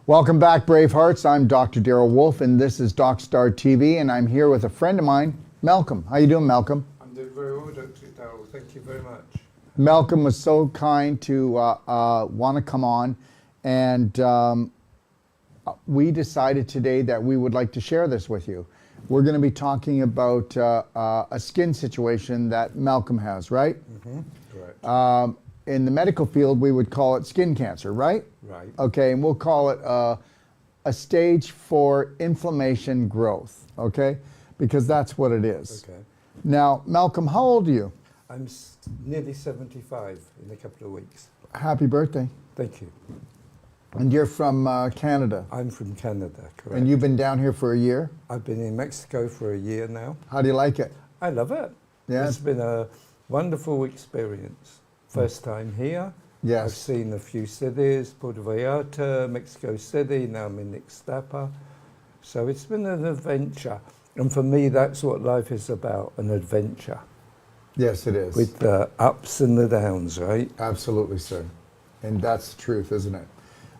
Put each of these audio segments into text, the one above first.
Welcome back, Brave Hearts. I'm Dr. Daryl Wolfe, and this is DocStar TV, and I'm here with a friend of mine, Malcolm. How you doing, Malcolm? I'm doing very well, Dr. Daryl. Thank you very much. Malcolm was so kind to want to come on, and we decided today that we would like to share this with you. We're going to be talking about a skin situation that Malcolm has, right? Mm-hmm. Correct. In the medical field, we would call it skin cancer, right? Right. Okay, and we'll call it a stage 4 inflammation growth, okay? Because that's what it is. Okay. Now, Malcolm, how old are you? I'm nearly 75 in a couple of weeks. Happy birthday. Thank you. And you're from Canada? I'm from Canada, correct. And you've been down here for a year? I've been in Mexico for a year now. How do you like it? I love it. Yeah? It's been a wonderful experience. First time here. Yes. I've seen a few cities, Puerto Vallarta, Mexico City, now I'm in Ixtapa. So it's been an adventure. And for me, that's what life is about, an adventure. Yes, it is. With the ups and the downs, right? Absolutely, sir. And that's the truth, isn't it?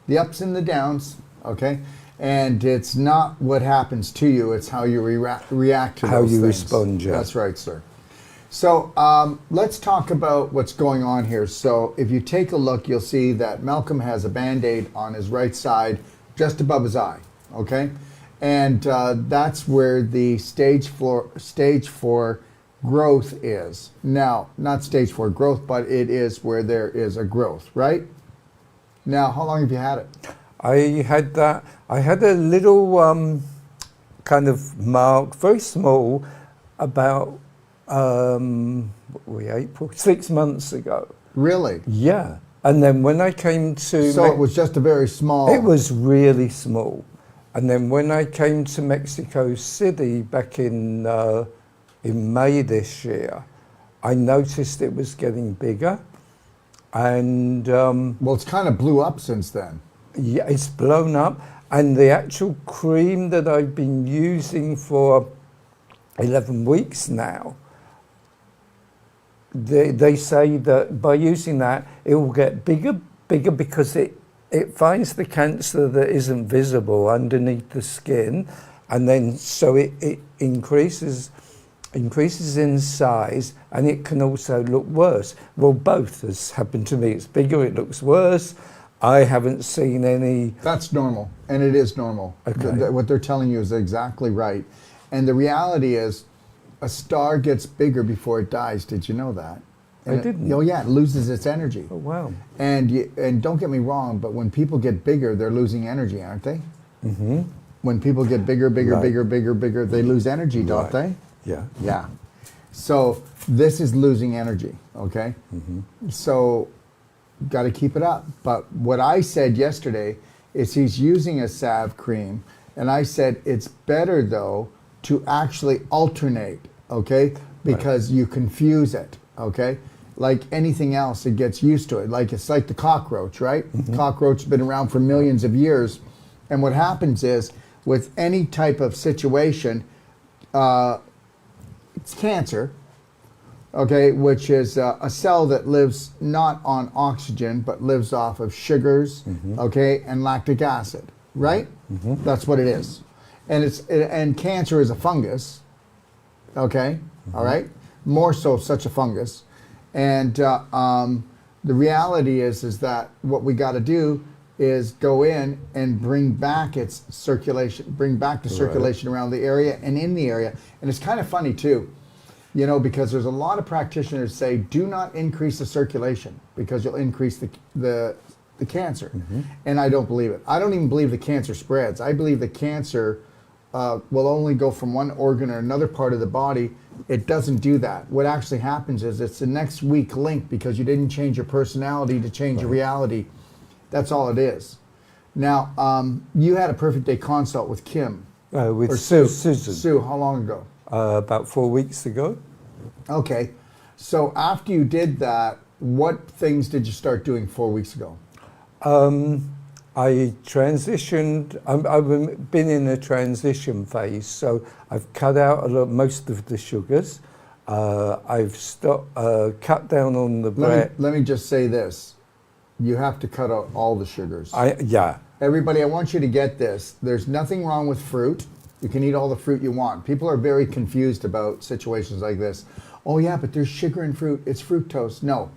The ups and the downs, okay? And it's not what happens to you, it's how you react to How those you things. respond, yeah. That's right, sir. So let's talk about what's going on here. So if you take a look, you'll see that Malcolm has a Band-Aid on his right side, just above his eye, okay? And that's where the stage 4 growth is. Now, not stage 4 growth, but it is where there is a growth, right? Now, how long have you had it? I had a little kind of mark, very small, about April, 6 months ago. Really? Yeah. And then when I came to... So it was just a very small... It was really small. And then when I came to Mexico City back in May this year, I noticed it was getting bigger. And... well, it's kind of blew up since then. Yeah, it's blown up. And the actual cream that I've been using for 11 weeks now, they say that by using that, it will get bigger because it finds the cancer that isn't visible underneath the skin, and then so it increases in size, and it can also look worse. Well, both has happened to me. It's bigger, it looks worse. I haven't seen any... That's normal, and it is normal. Okay. What they're telling you is exactly right. And the reality is, a star gets bigger before it dies. Did you know that? And I didn't. Oh yeah, it loses its energy. Oh, wow. And don't get me wrong, but when people get bigger, they're losing energy, aren't they? Mm-hmm. When people get bigger, right. They lose energy, don't Right. they? Yeah. Yeah. So this is losing energy, okay? Mm-hmm. So got to keep it up. But what I said yesterday is he's using a salve cream, and I said it's better though to actually alternate, okay? Because you confuse it, okay? Like anything else, it gets used to it. Like it's like the cockroach, right? Mm-hmm. Cockroach has been around for millions of years. And what happens is, with any type of situation, it's cancer, okay? Which is a cell that lives not on oxygen, but lives off of sugars, okay? And lactic acid, right? Mm-hmm. That's what it is. And cancer is a fungus, okay, all right? More so such a fungus. And the reality is that what we got to do is go in and bring back its circulation, bring back the circulation around the area and in the area. And it's kind of funny too, you know, because there's a lot of practitioners say, do not increase the circulation because you'll increase the cancer. Mm-hmm. And I don't believe it. I don't even believe the cancer spreads. I believe the cancer will only go from one organ or another part of the body. It doesn't do that. What actually happens is it's the next weak link because you didn't change your personality to change your reality. That's all it is. Now, you had a perfect day consult with Kim. With or Susan. Sue, how long ago? About 4 weeks ago. Okay. So after you did that, what things did you start doing 4 weeks ago? I transitioned. I've been in a transition phase, so I've cut out most of the sugars. I've cut down on the bread. Let me just say this: you have to cut out all the sugars. Yeah, Everybody, I want you to get this. There's nothing wrong with fruit. You can eat all the fruit you want. People are very confused about situations like this. Oh yeah, but there's sugar in fruit. It's fructose. No,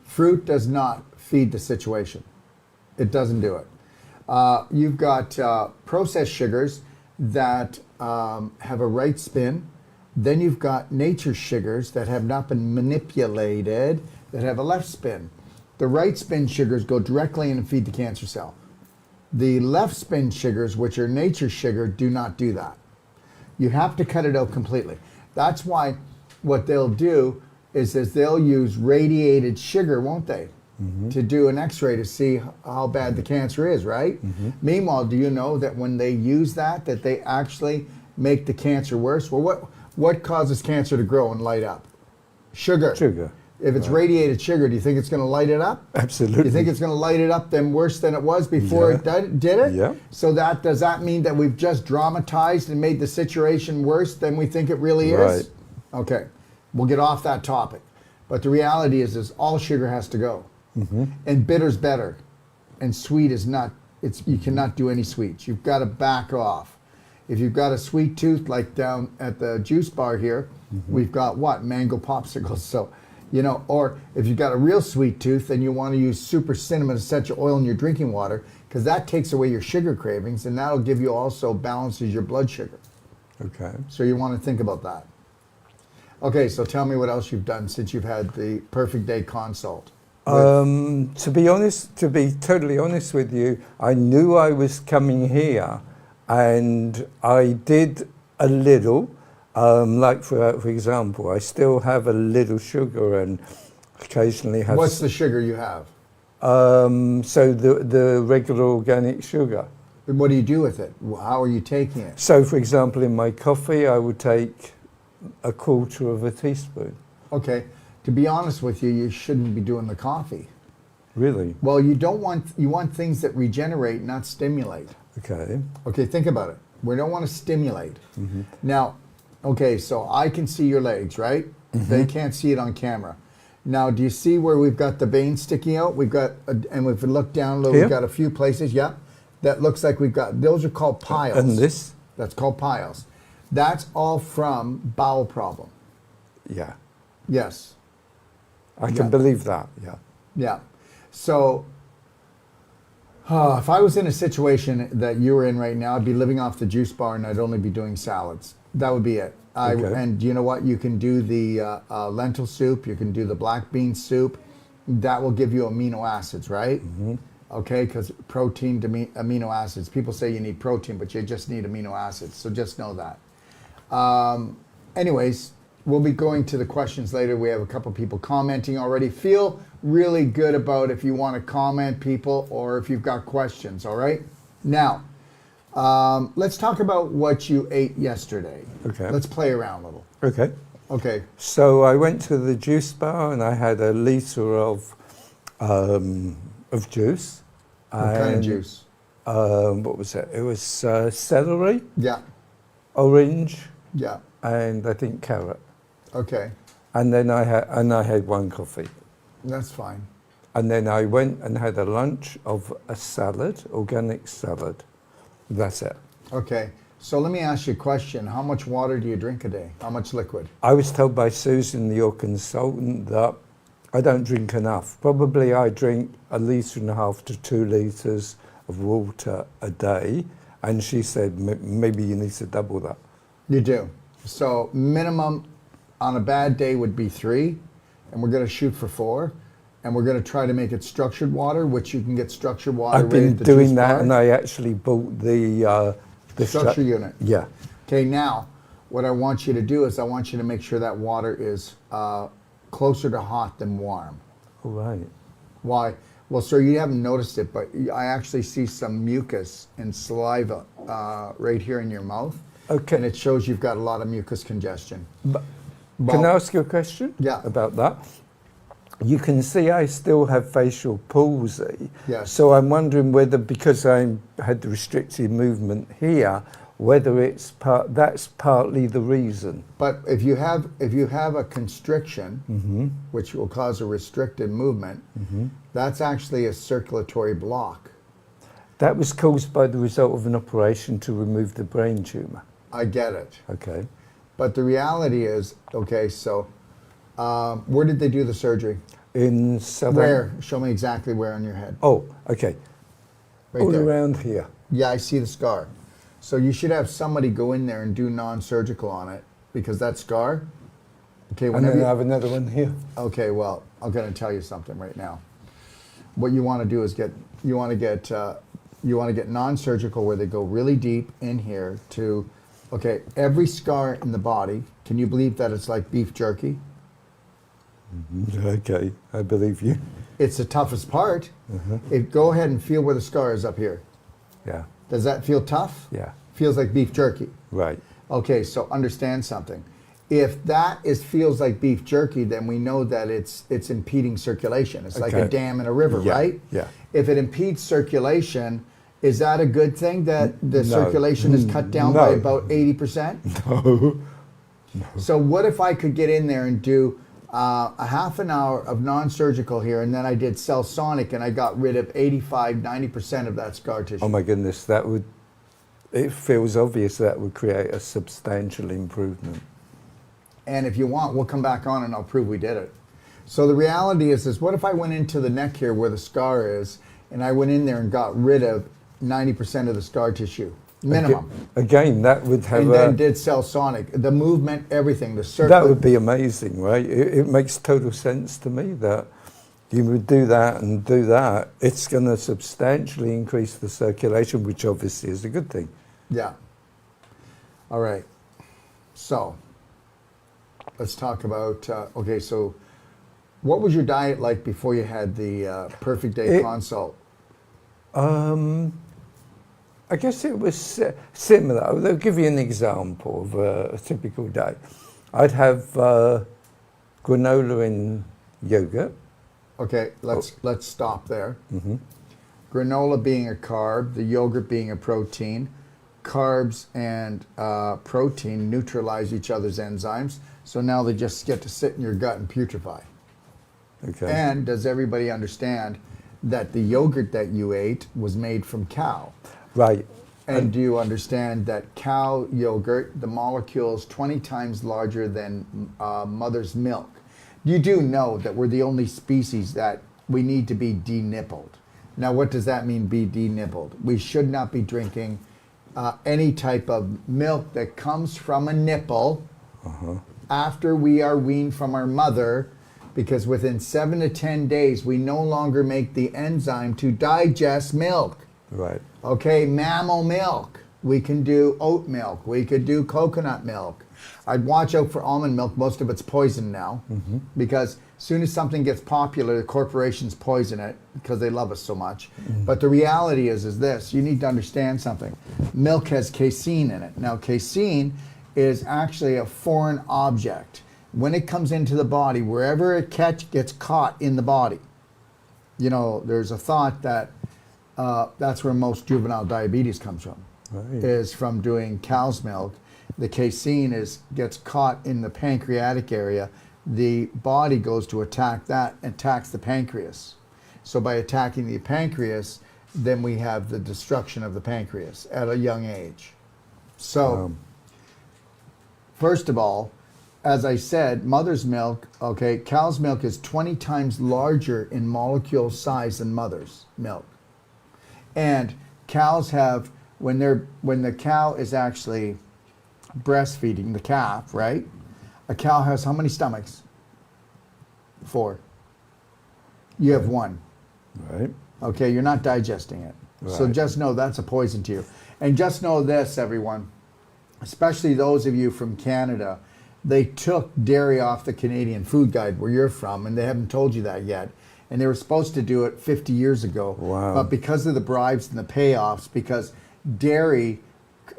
fruit does not feed the situation. It doesn't do it. You've got processed sugars that have a right spin. Then you've got nature's sugars that have not been manipulated that have a left spin. The right spin sugars go directly in and feed the cancer cell. The left spin sugars, which are nature's sugar, do not do that. You have to cut it out completely. That's why what they'll do is they'll use radiated sugar, won't they? To do an x-ray to see how bad the cancer is, right? Meanwhile, do you know that when they use that they actually make the cancer worse? Well, what causes cancer to grow and light up? Sugar. Sugar. If it's radiated sugar, do you think it's going to light it up? Absolutely. Do you think it's going to light it up then worse than it was before it did it? Yeah. So does that mean that we've just dramatized and made the situation worse than we think it really is? Right. Okay. We'll get off that topic. But the reality is all sugar has to go. And bitter's better. And sweet is not, you cannot do any sweets. You've got to back off. If you've got a sweet tooth, like down at the juice bar here, we've got what? Mango popsicles. So, you know, or if you've got a real sweet tooth, then you want to use super cinnamon essential oil in your drinking water, because that takes away your sugar cravings, and that'll give you also balances your blood sugar. Okay. So you want to think about that. Okay, so tell me what else you've done since you've had the Perfect Day consult. To be totally honest with you, I knew I was coming here, and I did a little. Like for example, I still have a little sugar and occasionally have. What's the sugar you have? So the regular organic sugar. And what do you do with it? How are you taking it? So, for example, in my coffee, I would take a quarter of a teaspoon. Okay. To be honest with you, you shouldn't be doing the coffee. Really? Well, you want things that regenerate, not stimulate. Okay. Okay, think about it. We don't want to stimulate. Now, okay, so I can see your legs, right? They can't see it on camera. Now, do you see where we've got the vein sticking out? We've got, and if we look down a little, we've got a few places, that looks like we've got, those are called piles. And this? That's called piles. That's all from bowel problem. Yeah. Yes. I can believe that, yeah. Yeah. So, if I was in a situation that you were in right now, I'd be living off the juice bar and I'd only be doing salads. That would be it. And you know what? You can do the lentil soup. You can do the black bean soup. That will give you amino acids, right? Okay, because protein to amino acids. People say you need protein, but you just need amino acids. So just know that. Anyways, we'll be going to the questions later. We have a couple people commenting already. Feel really good about if you want to comment, people, or if you've got questions, all right? Now, let's talk about what you ate yesterday. Okay. Let's play around a little. Okay. Okay. So I went to the juice bar and I had a litre of juice. What kind of juice? What was it? It was celery, Yeah. orange, Yeah. and I think carrot. Okay. And then I had one coffee. That's fine. And then I went and had a lunch of a salad, organic salad. That's it. Okay. So let me ask you a question. How much water do you drink a day? How much liquid? I was told by Susan, your consultant, that I don't drink enough. Probably I drink 1.5 litres to 2 litres of water a day. And she said, maybe you need to double that. You do. So minimum on a bad day would be 3, and we're going to shoot for 4, and we're going to try to make it structured water, which you can get structured water. I've been doing that, and I actually bought the structure unit. Yeah. Okay, now what I want you to do is I want you to make sure that water is closer to hot than warm. All right. Why? Well, sir, you haven't noticed it, but I actually see some mucus and saliva right here in your mouth. Okay. And it shows you've got a lot of mucus congestion. Can I ask you a question? Yeah. About that? You can see I still have facial palsy. Yes. So I'm wondering whether, because I had the restricted movement here, whether that's partly the reason. But if you have a constriction, which will cause a restricted movement, that's actually a circulatory block. That was caused by the result of an operation to remove the brain tumor. I get it. Okay. But the reality is, okay, so where did they do the surgery? In southern. Where? Show me exactly where on your head. Oh, okay. Right All there. around here. Yeah, I see the scar. So you should have somebody go in there and do non-surgical on it, because that scar. Okay, And whenever then I have another one here. Okay, well, I'm going to tell you something right now. What you want to do is you want to get non-surgical, where they go really deep in here to, okay, every scar in the body. Can you believe that it's like beef jerky? Okay, I believe you. It's the toughest part. Go ahead and feel where the scar is up here. Yeah, Does that feel tough? yeah, Feels like beef jerky. right. Okay, so understand something. If that feels like beef jerky, then we know that it's impeding circulation. It's like a Okay. dam in a river, Yeah, right? yeah. If it impedes circulation, is that a good thing that the No. circulation is cut down No. by about 80%? No. So what if I could get in there and do a half an hour of non-surgical here, and then I did cell sonic, and I got rid of 85, 90% of that scar tissue? Oh my goodness, it feels obvious that would create a substantial improvement. And if you want, we'll come back on and I'll prove we did it. So the reality is what if I went into the neck here where the scar is, and I went in there and got rid of 90% of the scar tissue, minimum, Again, that would have and then did cell sonic, the movement, everything, the circle. that would be amazing, right? It makes total sense to me that you would do that and do that. It's going to substantially increase the circulation, which obviously is a good thing. Yeah. All right. So let's talk about, okay, so what was your diet like before you had the perfect day consult? I guess it was similar. I'll give you an example of a typical day. I'd have granola in yogurt. Okay, let's stop there. Granola being a carb, the yogurt being a protein. Carbs and protein neutralize each other's enzymes, so now they just get to sit in your gut and putrefy. Okay. And does everybody understand that the yogurt that you ate was made from cow? Right. And do you understand that cow yogurt, the molecule is 20 times larger than mother's milk? You do know that we're the only species that we need to be denippled. Now, what does that mean, be denippled? We should not be drinking any type of milk that comes from a nipple after we are weaned from our mother, because within 7 to 10 days, we no longer make the enzyme to digest milk. Right. Okay, mammal milk. We can do oat milk. We could do coconut milk. I'd watch out for almond milk. Most of it's poison now, because as soon as something gets popular, the corporations poison it because they love us so much. But the reality is this: you need to understand something. Milk has casein in it. Now, casein is actually a foreign object. When it comes into the body, wherever it gets caught in the body, you know, there's a thought that that's where most juvenile diabetes comes from, is from doing cow's milk. The casein gets caught in the pancreatic area. The body goes to attack that, attacks the pancreas. So by attacking the pancreas, then we have the destruction of the pancreas at a young age. So, first of all, as I said, mother's milk, okay, cow's milk is 20 times larger in molecule size than mother's milk. And cows have, when the cow is actually breastfeeding the calf, right? A cow has how many stomachs? 4. You have 1. Right. Okay, you're not digesting it. So Right. just know that's a poison to you. And just know this, everyone, especially those of you from Canada, they took dairy off the Canadian Food Guide where you're from, and they haven't told you that yet. And they were supposed to do it 50 years ago. Wow. But because of the bribes and the payoffs, because dairy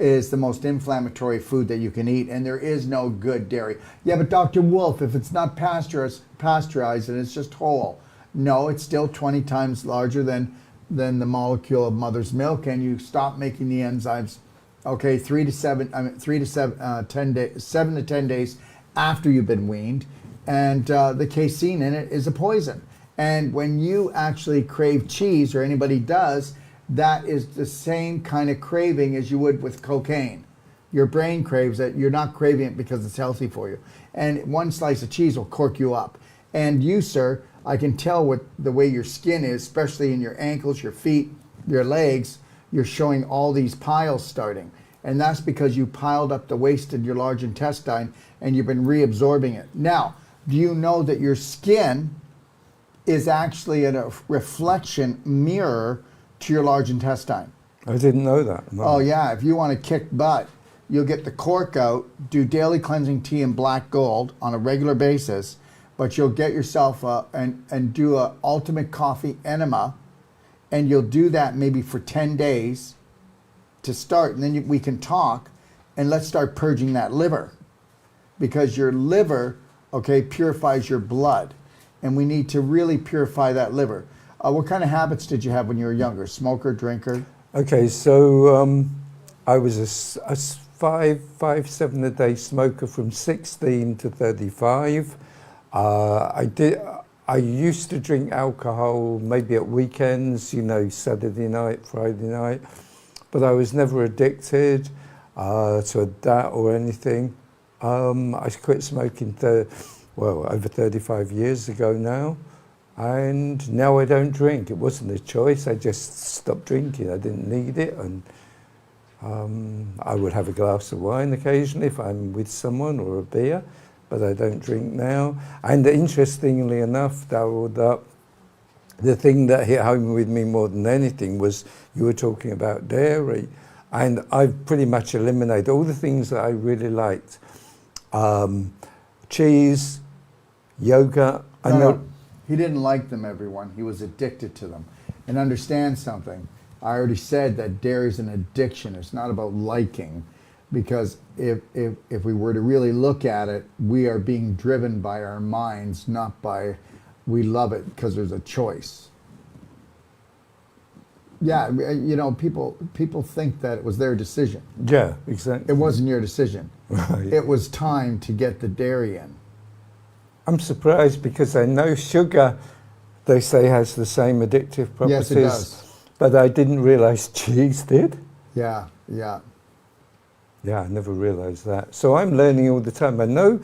is the most inflammatory food that you can eat, and there is no good dairy. Yeah, but Dr. Wolfe, if it's not pasteurized and it's just whole, no, it's still 20 times larger than the molecule of mother's milk, and you stop making the enzymes. Okay, 7 to 10 days after you've been weaned, and the casein in it is a poison. And when you actually crave cheese, or anybody does, that is the same kind of craving as you would with cocaine. Your brain craves it. You're not craving it because it's healthy for you. And one slice of cheese will cork you up. And you, sir, I can tell with the way your skin is, especially in your ankles, your feet, your legs, you're showing all these piles starting. And that's because you piled up the waste in your large intestine and you've been reabsorbing it. Now, do you know that your skin is actually a reflection mirror to your large intestine? I didn't know that. No. Oh yeah, if you want to kick butt, you'll get the cork out, do daily cleansing tea in black gold on a regular basis, but you'll get yourself and do a ultimate coffee enema, and you'll do that maybe for 10 days to start, and then we can talk, and let's start purging that liver, because your liver, okay, purifies your blood, and we need to really purify that liver. What kind of habits did you have when you were younger? Smoker, drinker? Okay, so I was a 7 a day smoker from 16 to 35. I used to drink alcohol maybe at weekends, you know, Saturday night, Friday night, but I was never addicted to that or anything. I quit smoking over 35 years ago now, and now I don't drink. It wasn't a choice. I just stopped drinking. I didn't need it, and I would have a glass of wine occasionally if I'm with someone, or a beer, but I don't drink now. And interestingly enough, Darryl, the thing that hit home with me more than anything was you were talking about dairy, and I've pretty much eliminated all the things that I really liked. Cheese, yogurt. No, he didn't like them, everyone. He was addicted to them. And understand something. I already said that dairy is an addiction. It's not about liking, because if we were to really look at it, we are being driven by our minds, not by we love it because there's a choice. Yeah, you know, people think that it was their decision. Yeah, exactly. It wasn't your decision. Right. It was time to get the dairy in. I'm surprised because I know sugar, they say, has the same addictive properties. Yes, it does. But I didn't realize cheese did. Yeah, yeah. Yeah, I never realized that. So I'm learning all the time. I know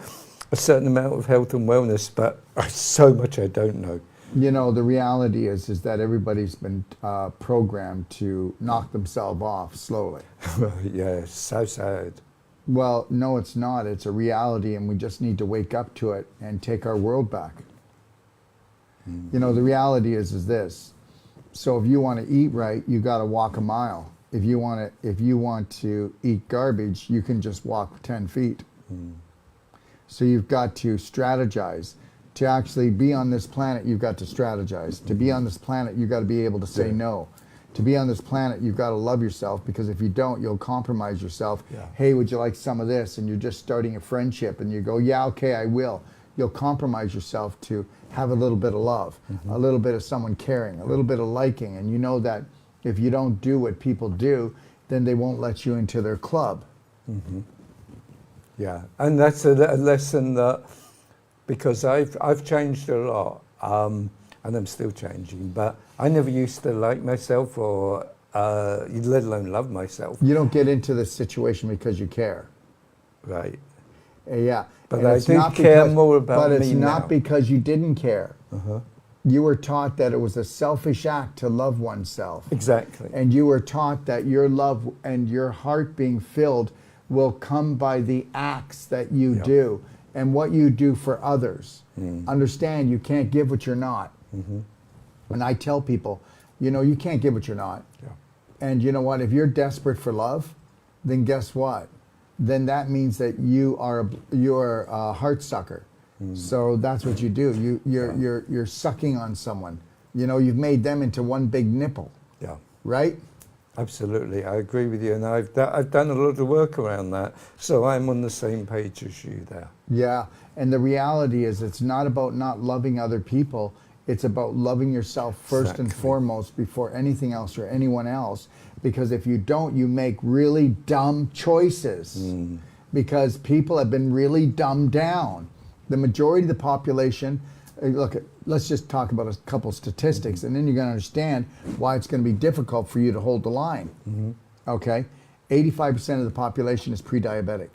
a certain amount of health and wellness, but so much I don't know. You know, the reality is that everybody's been programmed to knock themselves off slowly. Yeah, it's so sad. Well, no, it's not. It's a reality, and we just need to wake up to it and take our world back. You know, the reality is this. So if you want to eat right, you got to walk a mile. If you want to eat garbage, you can just walk 10 feet. So you've got to strategize. To actually be on this planet, you've got to strategize. To be on this planet, you've got to be able to say no. To be on this planet, you've got to love yourself, because if you don't, you'll compromise yourself. Yeah. Hey, would you like some of this? And you're just starting a friendship, and you go, yeah, okay, I will. You'll compromise yourself to have a little bit of love, a little bit of someone caring, a little bit of liking. And you know that if you don't do what people do, then they won't let you into their club. Yeah, and that's a lesson that, because I've changed a lot, and I'm still changing, but I never used to like myself or let alone love myself. You don't get into this situation because you care. Right. Yeah. But And I it's do not care because- more about But it's me not now. because you didn't care. You were taught that it was a selfish act to love oneself. Exactly. And you were taught that your love and your heart being filled will come by the acts that you do and what you do for others. Understand, you can't give what you're not. And I tell people, you know, you can't give what you're not. And you know what? If you're desperate for love, then guess what? Then that means that you're a heart sucker. So that's what you do. You're sucking on someone. You know, you've made them into one big nipple. Yeah. Right? Absolutely, I agree with you, and I've done a lot of work around that, so I'm on the same page as you there. Yeah, and the reality is it's not about not loving other people, it's about loving yourself first and foremost before anything else or anyone else, because if you don't, you make really dumb choices, because people have been really dumbed down. The majority of the population look, let's just talk about a couple statistics, and then you're going to understand why it's going to be difficult for you to hold the line. Okay, 85% of the population is pre-diabetic.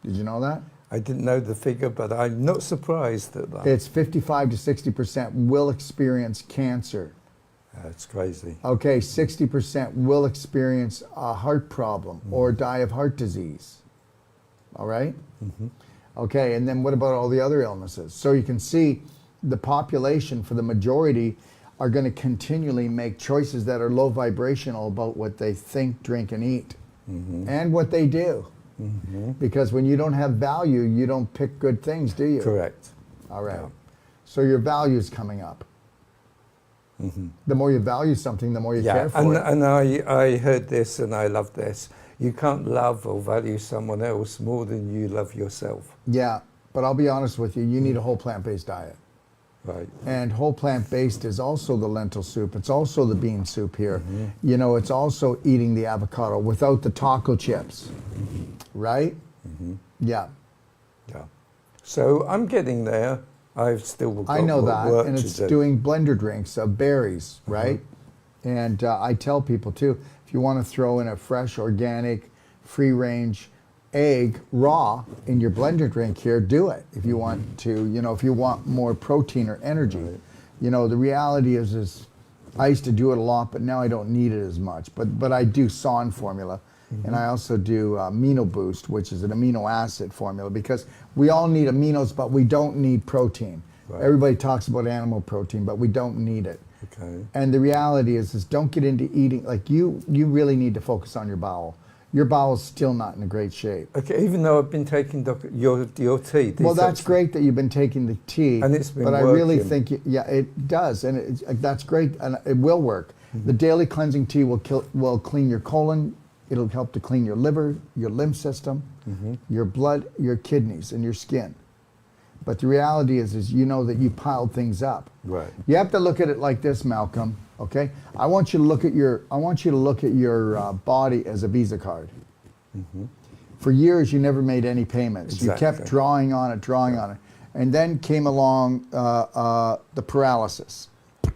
Did you know that? I didn't know the figure, but I'm not surprised at that. It's 55 to 60% will experience cancer. That's crazy. Okay, 60% will experience a heart problem or die of heart disease. All right? Okay, and then what about all the other illnesses? So you can see the population, for the majority, are going to continually make choices that are low vibrational about what they think, drink, and eat, and what they do. Because when you don't have value, you don't pick good things, do you? Correct. All right. Yeah. So your value's coming up. The more you value something, the more you care for it. And I heard this and I love this. You can't love or value someone else more than you love yourself. Yeah, but I'll be honest with you, you need a whole plant-based diet. Right. And whole plant-based is also the lentil soup. It's also the bean soup here. You know, it's also eating the avocado without the taco chips. Right? Yeah. Yeah. So I'm getting there. I've still got I know that, work and to it's do. doing blender drinks of berries, right? And I tell people too, if you want to throw in a fresh, organic, free-range egg raw in your blender drink here, do it. If you want to, you know, if you want more protein or energy. You know, the reality is I used to do it a lot, but now I don't need it as much. But I do SON formula. And I also do Amino Boost, which is an amino acid formula, because we all need aminos, but we don't need protein. Everybody talks about animal protein, but we don't need it. Okay. And the reality is don't get into eating, like you really need to focus on your bowel. Your bowel's still not in a great shape. Okay, even though I've been taking your tea. Well, that's great that you've been taking the tea. And it's been But working. I really think, yeah, it does. And that's great, and it will work. The daily cleansing tea will clean your colon. It'll help to clean your liver, your lymph system, your blood, your kidneys, and your skin. But the reality is you know that you piled things up. Right. You have to look at it like this, Malcolm. Okay. I want you to look at your body as a Visa card. For years, you never made any payments. Exactly. You kept drawing on it, and then came along the paralysis.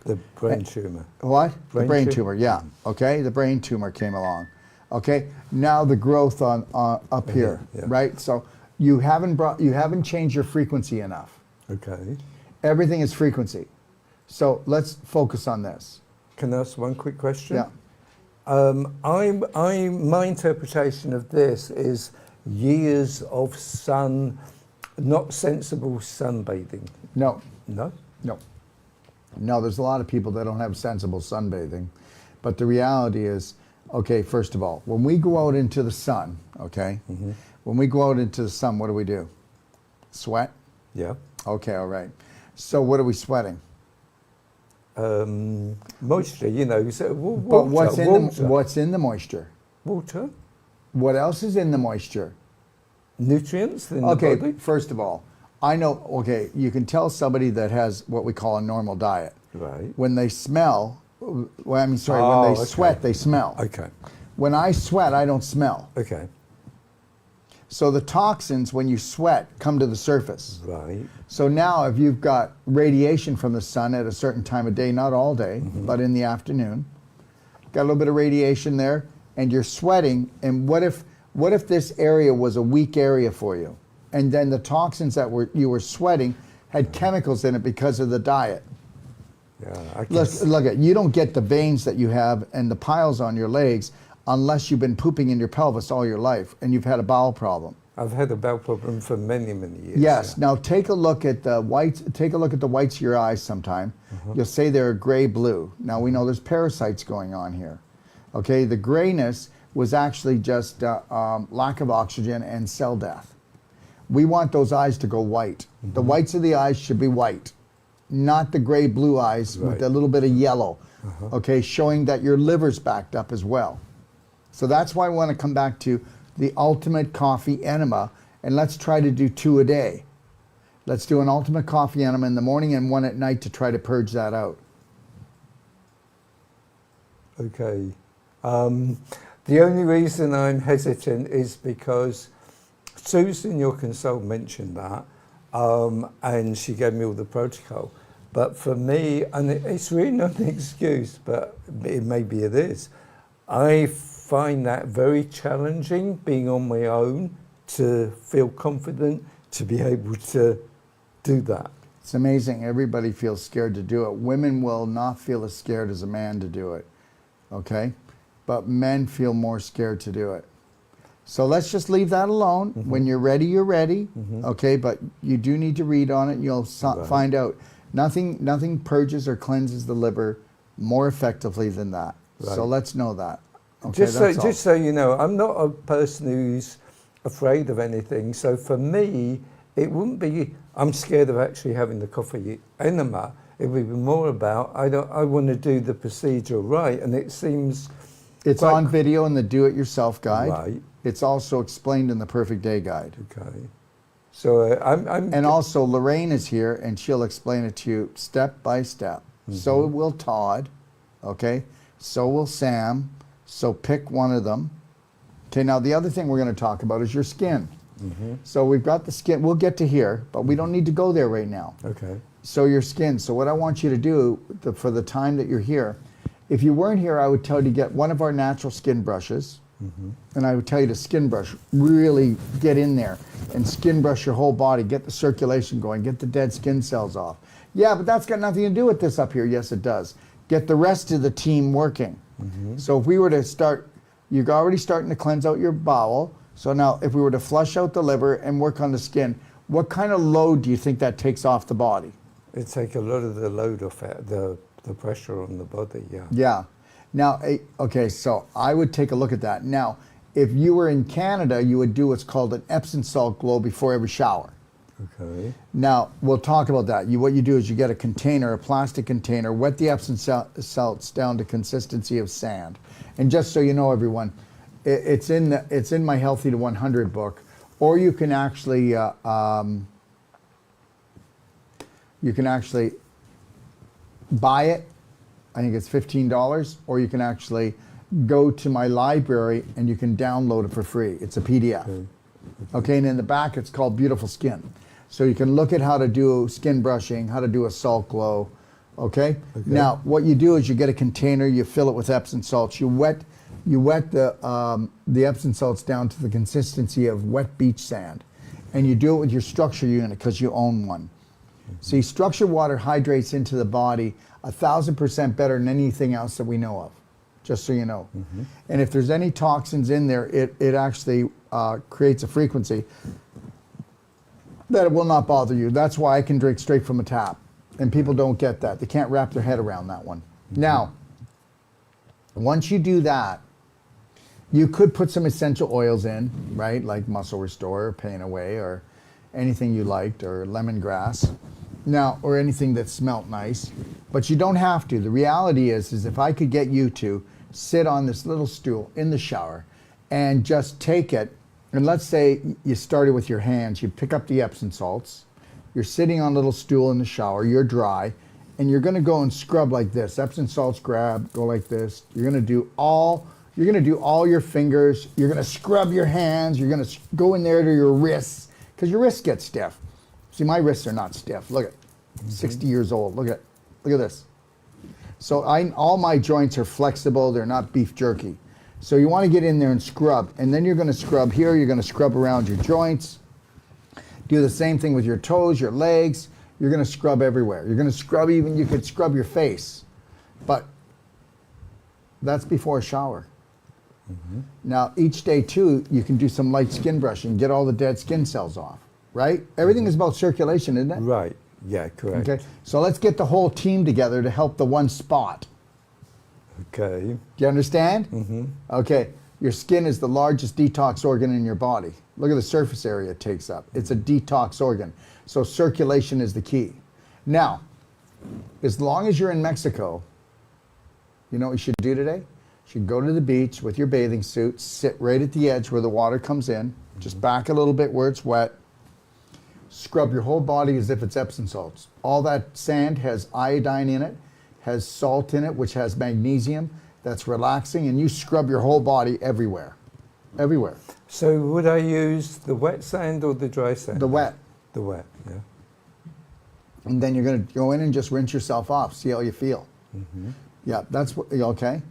The brain tumor. What? The brain tumor. tumor. Yeah. Okay. The brain tumor came along. Okay. Now the growth on up here, right? So you haven't changed your frequency enough. Okay. Everything is frequency. So let's focus on this. Can I ask one quick question? Yeah. My interpretation of this is years of not sensible sunbathing. No. No? No. No, there's a lot of people that don't have sensible sunbathing. But the reality is, okay, first of all, when we go out into the sun, okay, when we go out into the sun, what do? Sweat? Yeah. Okay, all right. So what are we sweating? Moisture, you know. So But what's in the moisture? Water. What else is in the moisture? Nutrients in Okay, the body. first of all, I know, okay, you can tell somebody that has what we call a normal diet. Right. When they smell, when they sweat, they smell. Okay. When I sweat, I don't smell. Okay. So the toxins, when you sweat, come to the surface. Right. So now if you've got radiation from the sun at a certain time of day, not all day, but in the afternoon, got a little bit of radiation there, and you're sweating, and what if this area was a weak area for you? And then the toxins that you were sweating had chemicals in it because of the diet. Yeah. Look at, you don't get the veins that you have and the piles on your legs unless you've been pooping in your pelvis all your life and you've had a bowel problem. I've had a bowel problem for many, many years. Yes. Yeah. Now take a look at the whites. Take a look at the whites of your eyes sometime. You'll say they're gray-blue. Now we know there's parasites going on here. Okay. The grayness was actually just lack of oxygen and cell death. We want those eyes to go white. The whites of the eyes should be white, not the gray-blue eyes with a little bit of yellow. Okay, showing that your liver's backed up as well. So that's why I want to come back to the ultimate coffee enema, and let's try to do 2 a day. Let's do an ultimate coffee enema in the morning and 1 at night to try to purge that out. Okay. The only reason I'm hesitant is because Susan, your consultant, mentioned that, and she gave me all the protocol. But for me, and it's really not an excuse, but maybe it is, I find that very challenging, being on my own, to feel confident to be able to do that. It's amazing. Everybody feels scared to do it. Women will not feel as scared as a man to do it, okay? But men feel more scared to do it. So let's just leave that alone. When you're ready, okay? But you do need to read on it. You'll find out nothing purges or cleanses the liver more effectively than that. Right. So let's know that. Okay, just so you know, I'm not a person who's afraid of anything. So for me, it wouldn't be, I'm scared of actually having the coffee enema. It would be more about, I want to do the procedure right. And it seems... It's on video in the Do-It-Yourself guide. Right. It's also explained in the Perfect Day guide. Okay. So And also Lorraine is here and she'll explain it to you step by step. So will Todd, okay? So will Sam. So pick one of them. Okay, now the other thing we're going to talk about is your skin. So we've got the skin, we'll get to here, but we don't need to go there right now. Okay. So your skin, so what I want you to do for the time that you're here, if you weren't here, I would tell you to get one of our natural skin brushes, and I would tell you to skin brush, really get in there and skin brush your whole body, get the circulation going, get the dead skin cells off. Yeah, but that's got nothing to do with this up here. Yes, it does. Get the rest of the team working. So if we were to start, you're already starting to cleanse out your bowel. So now if we were to flush out the liver and work on the skin, what kind of load do you think that takes off the body? It takes a lot of the load off it, the pressure on the body, yeah. Yeah. Now, okay, so I would take a look at that. Now, if you were in Canada, you would do what's called an Epsom salt glow before every shower. Okay. Now, we'll talk about that. What you do is you get a container, a plastic container, wet the Epsom salts down to consistency of sand. And just so you know, everyone, it's in my Healthy to 100 book, or you can actually buy it. I think it's $15, or you can actually go to my library and you can download it for free. It's a PDF. Okay, and in the back it's called Beautiful Skin. So you can look at how to do skin brushing, how to do a salt glow. Okay? Now, what you do is you get a container, you fill it with Epsom salts, you wet the Epsom salts down to the consistency of wet beach sand, and you do it with your structure unit because you own one. See, structured water hydrates into the body 1,000% better than anything else that we know of, just so you know. And if there's any toxins in there, it actually creates a frequency that it will not bother you. That's why I can drink straight from a tap. And people don't get that. They can't wrap their head around that one. Now, once you do that, you could put some essential oils in, right? Like Muscle Restore, Pain Away, or anything you liked, or lemongrass. Now, or anything that smelt nice. But you don't have to. The reality is if I could get you to sit on this little stool in the shower and just take it, and let's say you started with your hands, you pick up the Epsom salts, you're sitting on a little stool in the shower, you're dry, and you're gonna go and scrub like this. Epsom salts grab, go like this. You're gonna do all your fingers, you're gonna scrub your hands, you're gonna go in there to your wrists, because your wrists get stiff. See, my wrists are not stiff. Look at 60 years old. Look at this. So all my joints are flexible. They're not beef jerky. So you want to get in there and scrub. And then you're going to scrub here. You're going to scrub around your joints. Do the same thing with your toes, your legs. You're going to scrub everywhere. You're going to scrub even, you could scrub your face. But that's before a shower. Now, each day, too, you can do some light skin brushing, get all the dead skin cells off, right? Everything is about circulation, isn't it? Right. Yeah, correct. Okay, so let's get the whole team together to help the one spot. Okay. Do you understand? Okay, your skin is the largest detox organ in your body. Look at the surface area it takes up. It's a detox organ. So circulation is the key. Now, as long as you're in Mexico, you know what you should do today? You should go to the beach with your bathing suit, sit right at the edge where the water comes in, just back a little bit where it's wet, scrub your whole body as if it's Epsom salts. All that sand has iodine in it, has salt in it, which has magnesium. That's relaxing, and you scrub your whole body everywhere. Everywhere. So would I use the wet sand or the dry sand? The wet. The wet, yeah. And then you're going to go in and just rinse yourself off, see how you feel. Yeah, that's what, okay.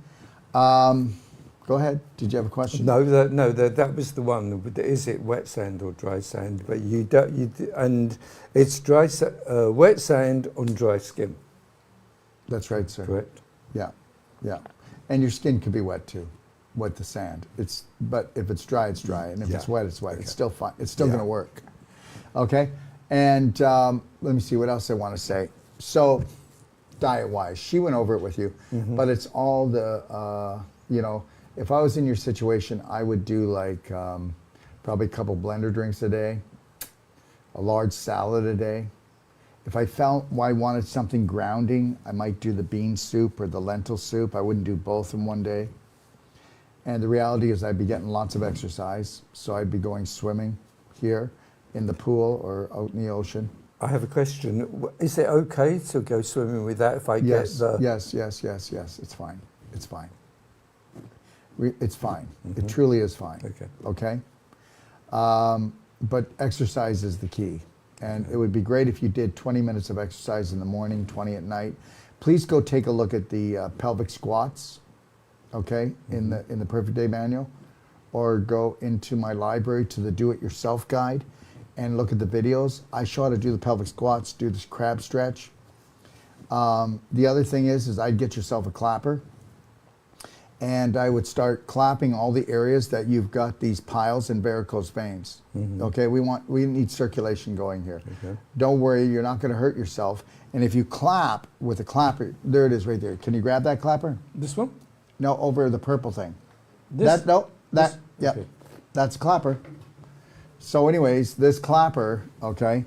Go ahead. Did you have a question? No, that was the one. Is it wet sand or dry sand? But you don't. And it's wet sand on dry skin. That's right, sir. Correct. Yeah, yeah. And your skin could be wet too, with the sand. But if it's dry, it's dry, and if it's wet, it's wet. Okay. It's still fine. It's still going to work. Okay. And let me see what else I want to say. So, diet-wise, she went over it with you, but it's all the if I was in your situation, I would do like probably a couple blender drinks a day, a large salad a day. If I felt I wanted something grounding, I might do the bean soup or the lentil soup. I wouldn't do both in one day. And the reality is I'd be getting lots of exercise. So I'd be going swimming here in the pool or out in the ocean. I have a question. Is it okay to go swimming with that if I get the... Yes. It's fine. It's fine. It's fine. It truly is fine. Okay? But exercise is the key. And it would be great if you did 20 minutes of exercise in the morning, 20 at night. Please go take a look at the pelvic squats, okay, in the Perfect Day Manual, or go into my library to the Do-It-Yourself guide and look at the videos. I show how to do the pelvic squats, do this crab stretch. The other thing is I'd get yourself a clapper, and I would start clapping all the areas that you've got these piles and varicose veins. Okay, we need circulation going here. Don't worry, you're not going to hurt yourself. And if you clap with a clapper, there it is right there. Can you grab that clapper? This one? No, over the purple thing. This? Yeah, okay. That's a clapper. So anyways, this clapper, okay,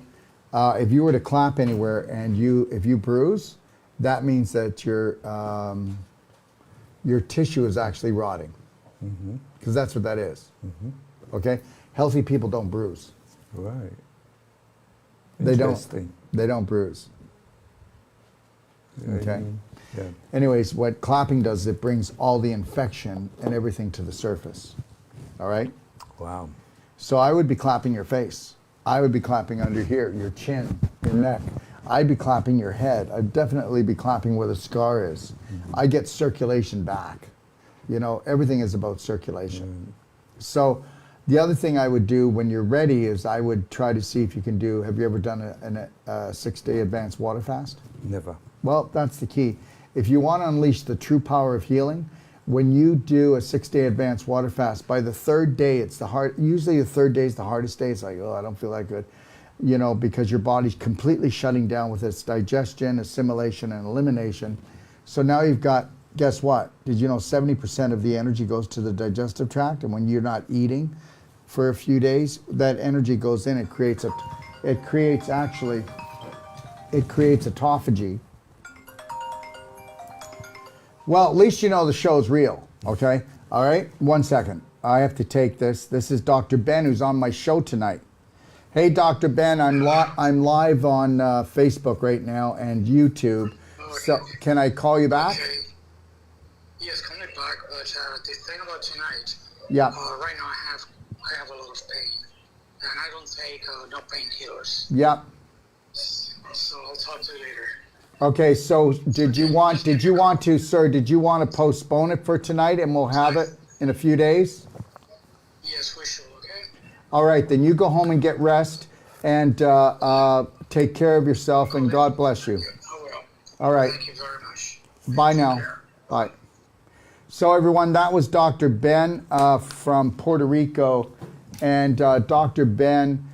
if you were to clap anywhere and if you bruise, that means that your tissue is actually rotting, because that's what that is. Okay, healthy people don't bruise. Right. They don't bruise. Okay. Yeah. Anyways, what clapping does is it brings all the infection and everything to the surface. All right. Wow. So I would be clapping your face. I would be clapping under here, your chin, your neck. I'd be clapping your head. I'd definitely be clapping where the scar is. I get circulation back. You know, everything is about circulation. So the other thing I would do when you're ready is I would try to see if you can do, have you ever done a 6-day advanced water fast? Never. Well, that's the key. If you want to unleash the true power of healing, when you do a 6-day advanced water fast, by the third day, it's usually the third day is the hardest day. It's like, oh, I don't feel that good. You know, because your body's completely shutting down with its digestion, assimilation, and elimination. So now you've got, guess what? Did you know 70% of the energy goes to the digestive tract? And when you're not eating for a few days, that energy goes in. It creates autophagy. Well, at least you know the show's real, okay? All right, 1 second. I have to take this. This is Dr. Ben, who's on my show tonight. Hey, Dr. Ben, I'm live on Facebook right now and YouTube. Okay. So can I call you back? Okay. Yes, call me back. But the thing about tonight, Yeah. right now I have a lot of pain, and I don't take no painkillers. Yeah. So I'll talk to you later. Okay, so did you want to postpone it for tonight and we'll have it in a few days? Yes, we should. Okay. All right, then you go home and get rest and take care of yourself, and God bless you. I will. All right. Thank you very much. Bye now. Bye. So everyone, that was Dr. Ben from Puerto Rico. And Dr. Ben,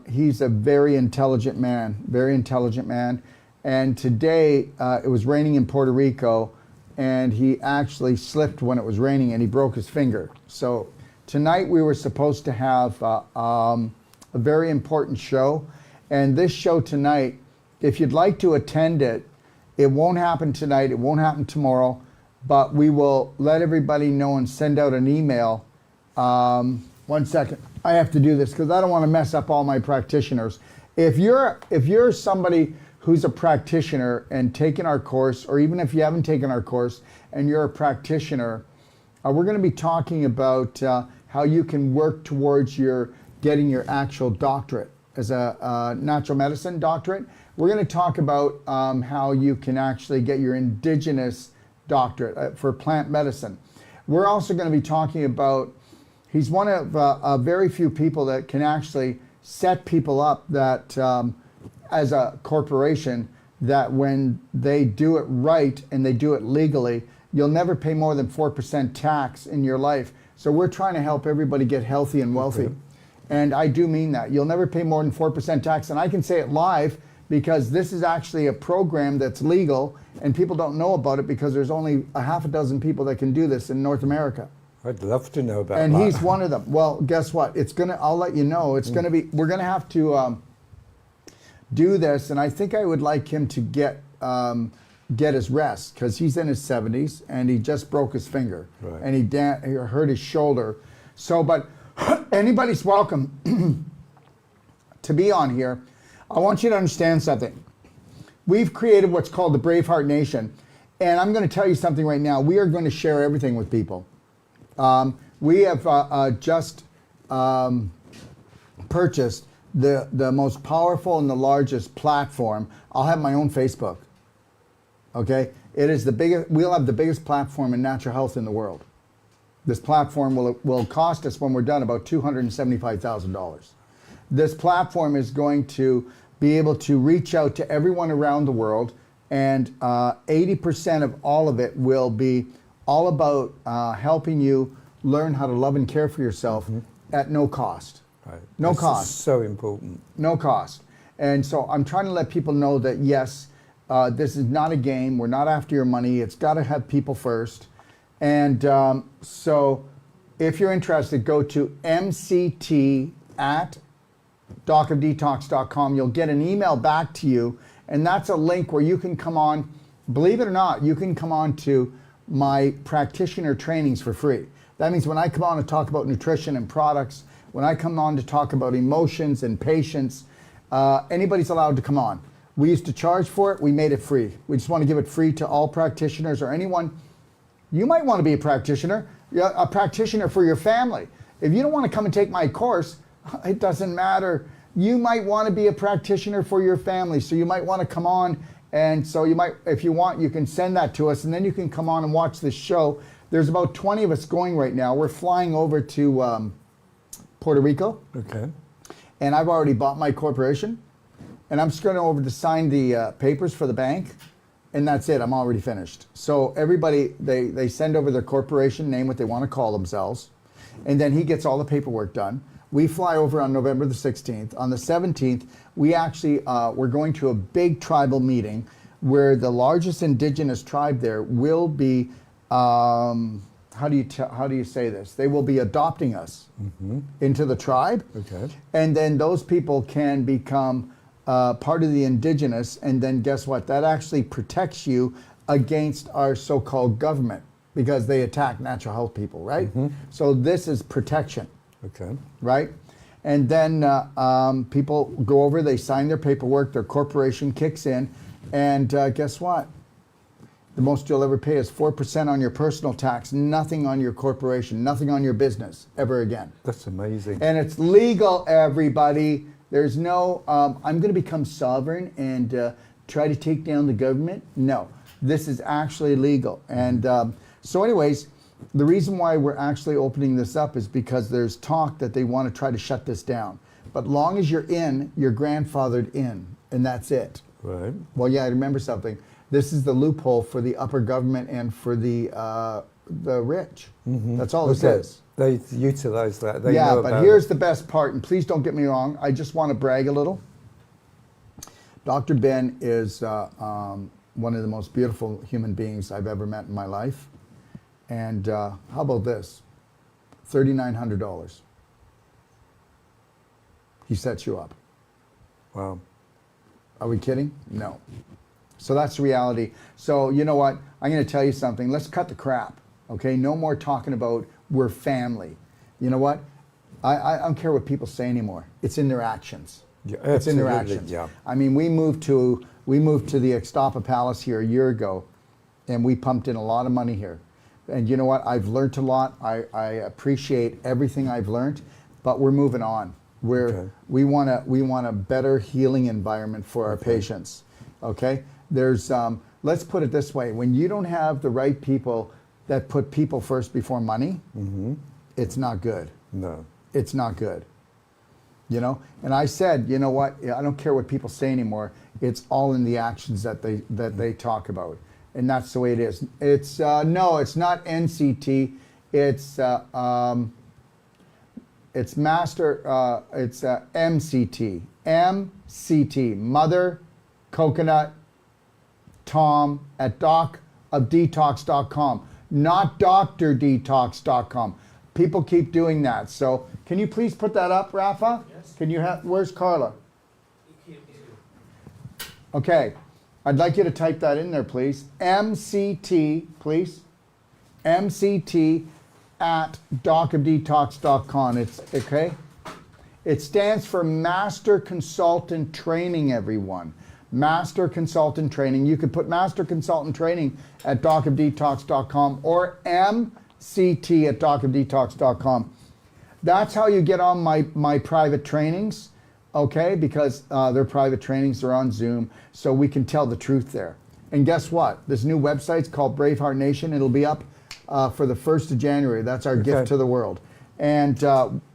he's a very intelligent man. And today it was raining in Puerto Rico, and he actually slipped when it was raining and he broke his finger. So tonight we were supposed to have a very important show. And this show tonight, if you'd like to attend it, it won't happen tonight, it won't happen tomorrow, but we will let everybody know and send out an email. 1 second, I have to do this because I don't want to mess up all my practitioners. If you're somebody who's a practitioner and taken our course, or even if you haven't taken our course and you're a practitioner, we're going to be talking about how you can work towards getting your actual doctorate. as a natural medicine doctorate. We're going to talk about how you can actually get your indigenous doctorate for plant medicine. We're also going to be talking about, he's one of very few people that can actually set people up that as a corporation, that when they do it right and they do it legally, you'll never pay more than 4% tax in your life. So we're trying to help everybody get healthy and wealthy. Okay. And I do mean that. You'll never pay more than 4% tax. And I can say it live because this is actually a program that's legal and people don't know about it because there's only a half a dozen people that can do this in North America. I'd love to know about And that. he's one of them. Well, guess what? I'll let you know. It's gonna be, we're gonna have to do this, and I think I would like him to get his rest because he's in his 70s and he just broke his finger. Right. And he hurt his shoulder. So, but anybody's welcome to be on here. I want you to understand something. We've created what's called the Braveheart Nation, and I'm going to tell you something right now. We are going to share everything with people. We have just purchased the most powerful and the largest platform. I'll have my own Facebook. Okay, it is the biggest. We'll have the biggest platform in natural health in the world. This platform will cost us when we're done about $275,000. This platform is going to be able to reach out to everyone around the world, and 80% of all of it will be all about helping you learn how to love and care for yourself at no cost. Right. No This cost. is so important. No cost. And so I'm trying to let people know that yes, this is not a game. We're not after your money. It's got to have people first. And so if you're interested, go to mct@docofdetox.com. You'll get an email back to you. And that's a link where you can come on, believe it or not, you can come on to my practitioner trainings for free. That means when I come on to talk about nutrition and products, when I come on to talk about emotions and patience, anybody's allowed to come on. We used to charge for it. We made it free. We just want to give it free to all practitioners or anyone. You might want to be a practitioner for your family. If you don't want to come and take my course, it doesn't matter. You might want to be a practitioner for your family. So you might want to come on. And so you might, if you want, you can send that to us and then you can come on and watch this show. There's about 20 of us going right now. We're flying over to Puerto Rico. Okay. And I've already bought my corporation. And I'm just going over to sign the papers for the bank. And that's it. I'm already finished. So everybody, they send over their corporation name, what they want to call themselves. And then he gets all the paperwork done. We fly over on November the 16th. On the 17th, we actually, we're going to a big tribal meeting where the largest indigenous tribe there will be, how do you say this? They will be adopting us into the tribe. Okay. And then those people can become part of the indigenous, and then guess what? That actually protects you against our so-called government because they attack natural health people, right? So this is protection. Okay. Right? And then people go over, they sign their paperwork, their corporation kicks in, and guess what? The most you'll ever pay is 4% on your personal tax, nothing on your corporation, nothing on your business ever again. That's amazing. And it's legal, everybody. There's no, I'm going to become sovereign and try to take down the government. No, this is actually legal. And so anyways, the reason why we're actually opening this up is because there's talk that they want to try to shut this down. But long as you're in, you're grandfathered in, and that's it. Right. Well, yeah, I remember something. This is the loophole for the upper government and for the rich. That's all this is. They utilize that. They Yeah, know but about here's it. the best part, and please don't get me wrong. I just want to brag a little. Dr. Ben is one of the most beautiful human beings I've ever met in my life. And how about this? $3,900. He sets you up. Wow. Are we kidding? No. So that's reality. So you know what? I'm going to tell you something. Let's cut the crap. Okay? No more talking about we're family. You know what? I don't care what people say anymore. It's in their actions. Yeah, It's in their absolutely, actions. yeah. I mean, we moved to the Extapa Palace here a year ago, and we pumped in a lot of money here. And you know what? I've learned a lot. I appreciate everything I've learned, but we're moving on. Where we want a better healing environment for our patients. Okay, there's let's put it this way: when you don't have the right people that put people first before money, it's not good. No, it's not good. You know, and I said, you know what? I don't care what people say anymore. It's all in the actions that they talk about, and that's the way it is. It's no, it's not NCT. It's master. It's MCT. MCT. Mother, Coconut, Tom at docofdetox.com, not doctordetox.com. People keep doing that. So can you please put that up, Rafa? Yes. Can you have? Where's Carla? Okay. I'd like you to type that in there, please. MCT, please. MCT at docofdetox.com. It's okay. It stands for Master Consultant Training, everyone. Master Consultant Training. You could put Master Consultant Training at docofdetox.com or MCT at docofdetox.com. That's how you get on my private trainings, okay? Because they're private trainings, they're on Zoom, so we can tell the truth there. And guess what? This new website's called Braveheart Nation. It'll be up for the 1st of January. That's our gift to the world. And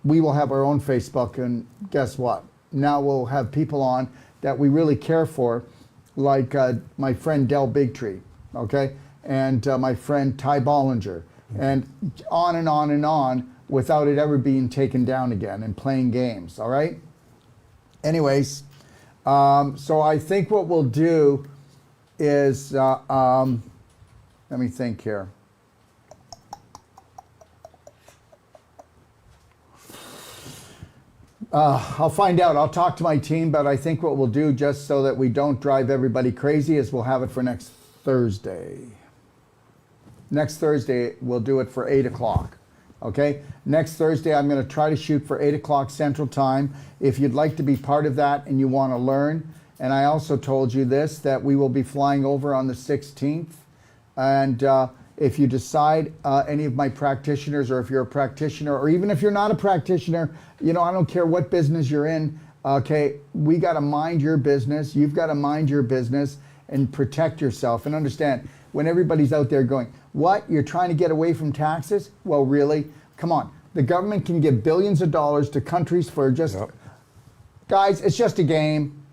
we will have our own Facebook, and guess what? Now we'll have people on that we really care for, like my friend Del Bigtree, okay? And my friend Ty Bollinger, and on and on and on, without it ever being taken down again and playing games, all right? Anyways, so I think what we'll do is, let me think here. I'll find out. I'll talk to my team, but I think what we'll do, just so that we don't drive everybody crazy, is we'll have it for next Thursday. Next Thursday, we'll do it for 8 o'clock. Okay? Next Thursday, I'm going to try to shoot for 8 o'clock Central Time. If you'd like to be part of that and you want to learn, and I also told you this, that we will be flying over on the 16th. And if you decide, any of my practitioners, or if you're a practitioner, or even if you're not a practitioner, you know, I don't care what business you're in, okay, we got to mind your business. You've got to mind your business and protect yourself. And understand, when everybody's out there going, what, you're trying to get away from taxes? Well, really? Come on. The government can give billions of dollars to countries for just, guys, it's just a game.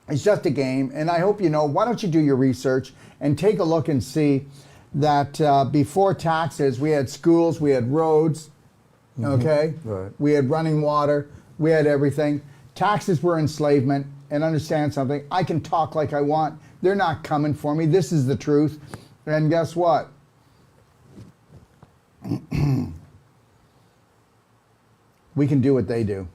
It's just a game. And I hope you know, why don't you do your research and take a look and see that before taxes, we had schools, we had roads, okay? Right. We had running water, we had everything. Taxes were enslavement. And understand something, I can talk like I want. They're not coming for me. This is the truth. And guess what? We can do what they do.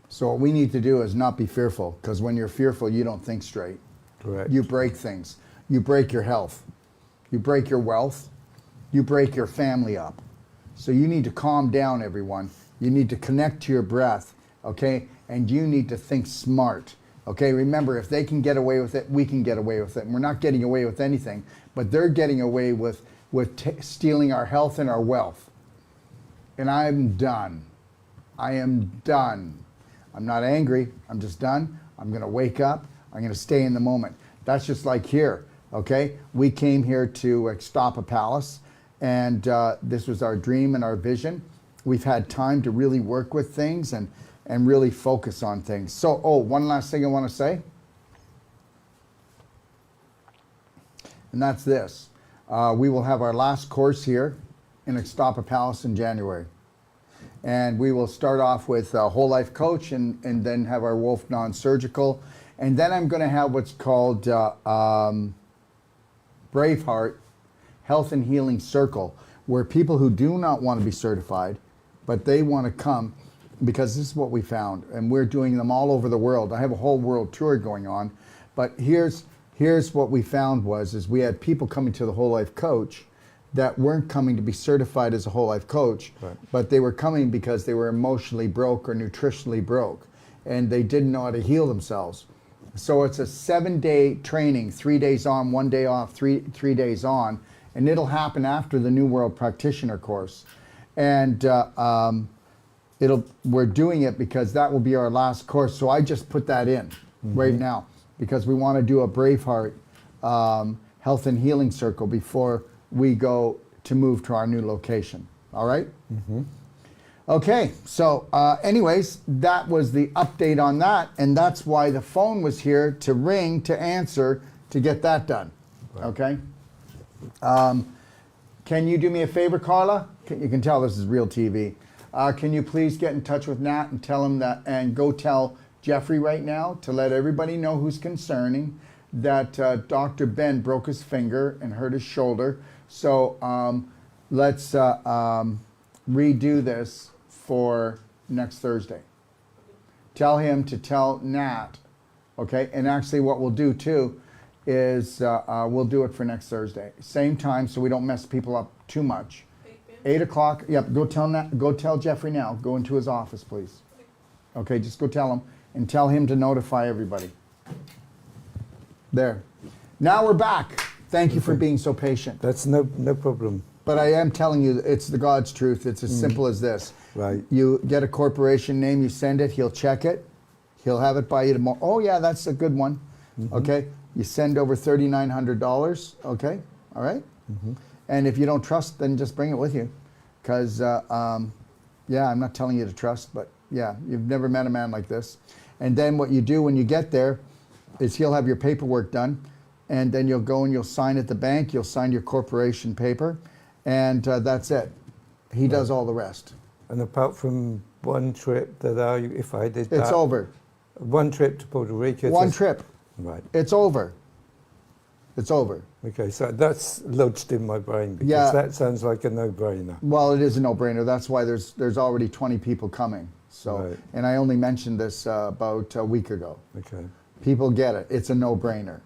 So what we need to do is not be fearful, because when you're fearful, you don't think straight. Correct. You break things. You break your health. You break your wealth. You break your family up. So you need to calm down, everyone. You need to connect to your breath, okay? And you need to think smart, okay? Remember, if they can get away with it, we can get away with it. And we're not getting away with anything, but they're getting away with stealing our health and our wealth. And I'm done. I am done. I'm not angry. I'm just done. I'm going to wake up. I'm going to stay in the moment. That's just like here, okay? We came here to stop a palace, and this was our dream and our vision. We've had time to really work with things and really focus on things. So, one last thing I want to say, and that's this. We will have our last course here in Extapa Palace in January. And we will start off with a whole life coach, and then have our Wolfe Non-Surgical. And then I'm going to have what's called Braveheart Health and Healing Circle, where people who do not want to be certified, but they want to come, because this is what we found, and we're doing them all over the world. I have a whole world tour going on, but here's what we found is we had people coming to the whole life coach that weren't coming to be certified as a whole life coach, right, but they were coming because they were emotionally broke or nutritionally broke, and they didn't know how to heal themselves. So it's a 7-day training, 3 days on, 1 day off, three days on, and it'll happen after the New World Practitioner course. And we're doing it because that will be our last course. So I just put that in right now because we want to do a Braveheart health and healing circle before we go to move to our new location. All right? Okay, so anyways, that was the update on that, and that's why the phone was here to ring, to answer, to get that done. Right. Okay? Can you do me a favor, Carla? You can tell this is real TV. Can you please get in touch with Nat and tell him that, and go tell Jeffrey right now to let everybody know who's concerning that Dr. Ben broke his finger and hurt his shoulder. So let's redo this for next Thursday. Tell him to tell Nat, okay? And actually what we'll do too is we'll do it for next Thursday. Same time so we don't mess people up too much. 8 o'clock, yep, go tell Jeffrey now. Go into his office, please. Okay, just go tell him and tell him to notify everybody. There. Now we're back. Thank you for being so patient. That's no problem. But I am telling you, it's the God's truth. It's as simple as this. Right. You get a corporation name, you send it, he'll check it. He'll have it by you tomorrow. Oh, yeah, that's a good one. Okay. You send over $3,900. Okay. All right. And if you don't trust, then just bring it with you. Because, yeah, I'm not telling you to trust, but yeah, you've never met a man like this. And then what you do when you get there is he'll have your paperwork done. And then you'll go and you'll sign at the bank. You'll sign your corporation paper. And that's it. He does all the rest. And apart from one trip that if I did that... It's over. One trip to Puerto Rico. One trip. Right. It's over. It's over. Okay, so that's lodged in my brain because that sounds like a no-brainer. Well, it is a no-brainer. That's why there's already 20 people coming. So, Right. And I only mentioned this about a week ago. Okay. People get it. It's a no-brainer.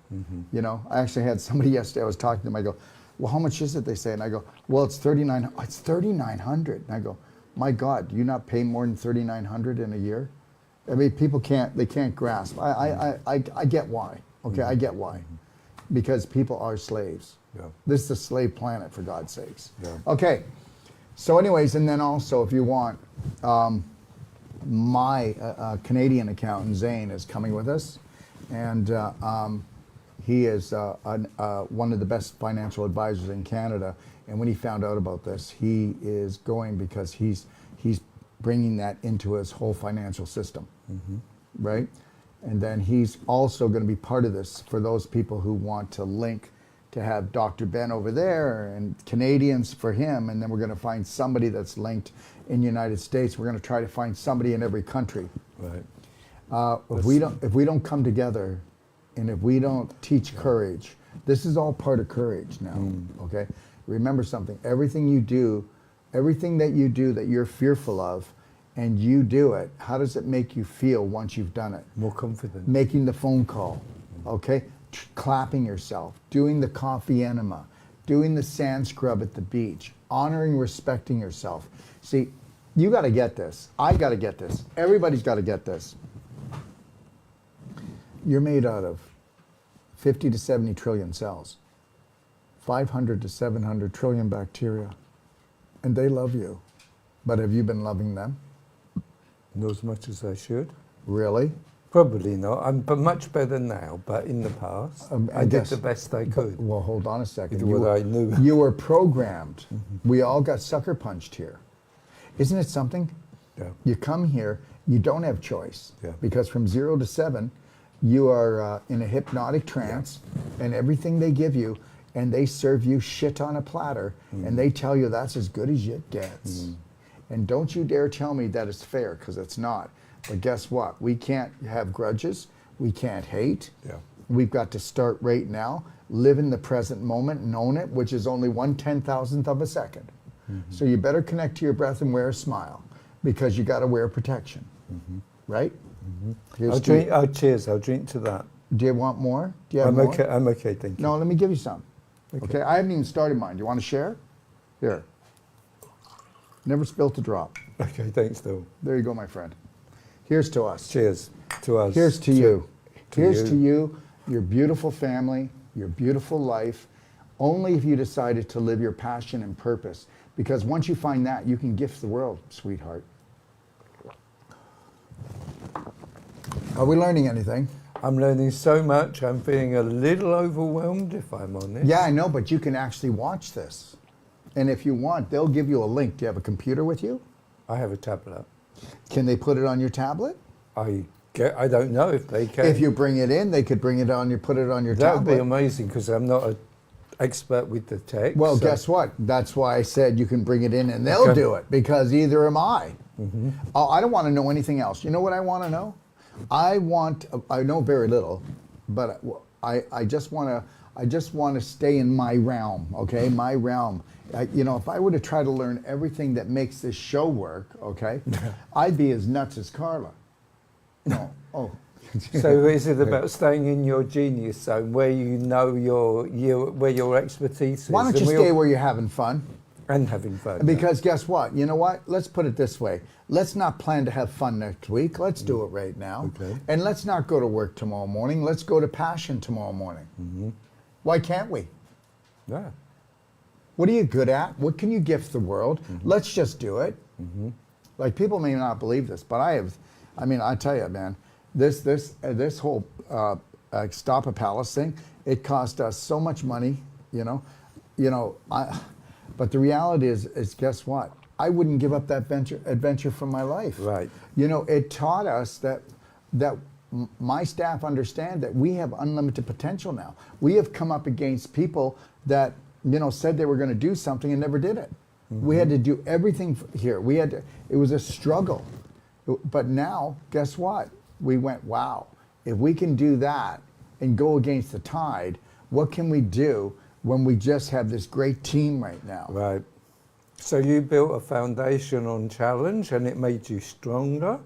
You know, I actually had somebody yesterday. I was talking to them. I go, "Well, how much is it?" They say, and I go, "Well, it's $3,900." It's $3,900. And I go, "My God, do you not pay more than $3,900 in a year?" I mean, people can't grasp. I get why. Okay, I get why. Because people are slaves. Yeah. This is a slave planet, for God's sakes. Yeah. Okay. So anyways, and then also, if you want, my Canadian accountant, Zane, is coming with us. And he is one of the best financial advisors in Canada. And when he found out about this, he is going because he's bringing that into his whole financial system, right? And then he's also going to be part of this for those people who want to link to have Dr. Ben over there and Canadians for him. And then we're going to find somebody that's linked in the United States. We're going to try to find somebody in every country. Right. If we don't come together, and if we don't teach courage, this is all part of courage now. Okay, remember something. Everything that you do that you're fearful of, and you do it, how does it make you feel once you've done it? More confident. Making the phone call, okay, clapping yourself, doing the coffee enema, doing the sand scrub at the beach, honoring, respecting yourself. See, you got to get this. I got to get this. Everybody's got to get this. You're made out of 50 to 70 trillion cells, 500 to 700 trillion bacteria, and they love you. But have you been loving them? Not as much as I should. Really? Probably not. I'm much better now, but in the past, I did the best I could. Well, hold on a second. With what I knew. You were programmed. We all got sucker punched here. Isn't it something? Yeah. You come here, you don't have choice. Yeah. Because from 0 to 7, you are in a hypnotic trance, and everything they give you, and they serve you shit on a platter, and they tell you that's as good as it gets. And don't you dare tell me that it's fair, because it's not. But guess what? We can't have grudges. We can't hate. Yeah. We've got to start right now, live in the present moment and own it, which is only 1/10,000th of a second. So you better connect to your breath and wear a smile, because you got to wear protection, right? I'll drink. Oh, cheers! I'll drink to that. Do you want more? Do you have I'm more? okay. I'm okay. Thank you. No, let me give you some. Okay, I haven't even started mine. Do you want to share? Here. Never spilt a drop. Okay, thanks, Phil. There you go, my friend. Here's to us. Cheers to us. Here's to you. Here's you. to you, your beautiful family, your beautiful life. Only if you decided to live your passion and purpose. Because once you find that, you can gift the world, sweetheart. Are we learning anything? I'm learning so much. I'm feeling a little overwhelmed, if I'm honest. Yeah, I know, but you can actually watch this. And if you want, they'll give you a link. Do you have a computer with you? I have a tablet. Can they put it on your tablet? I don't know if they can. If you bring it in, they could bring it on. You put it on your That tablet. would be amazing because I'm not an expert with the tech. Well, so- guess what? That's why I said you can bring it in and they'll do it, because either am I. Oh, I don't want to know anything else. You know what I want to know? I know very little, but I just want to stay in my realm, okay? My realm. If I were to try to learn everything that makes this show work, okay, I'd be as nuts as Carla. No. Oh. So is it about staying in your genius zone where you know where your expertise is? Why don't you stay where you're having fun? And having fun. Because guess what? You know what? Let's put it this way. Let's not plan to have fun next week. Let's do it right now. Okay. And let's not go to work tomorrow morning. Let's go to passion tomorrow morning. Why can't we? Yeah. What are you good at? What can you gift the world? Let's just do it. Like, people may not believe this, but I tell you, man, this whole Stop a Palace thing, it cost us so much money, but the reality is guess what? I wouldn't give up that adventure for my life. Right. It taught us that my staff understand that we have unlimited potential now. We have come up against people that said they were going to do something and never did it. We had to do everything here. It was a struggle. But now, guess what? We went, wow, if we can do that and go against the tide, what can we do when we just have this great team right now? Right. So you built a foundation on challenge and it made you stronger?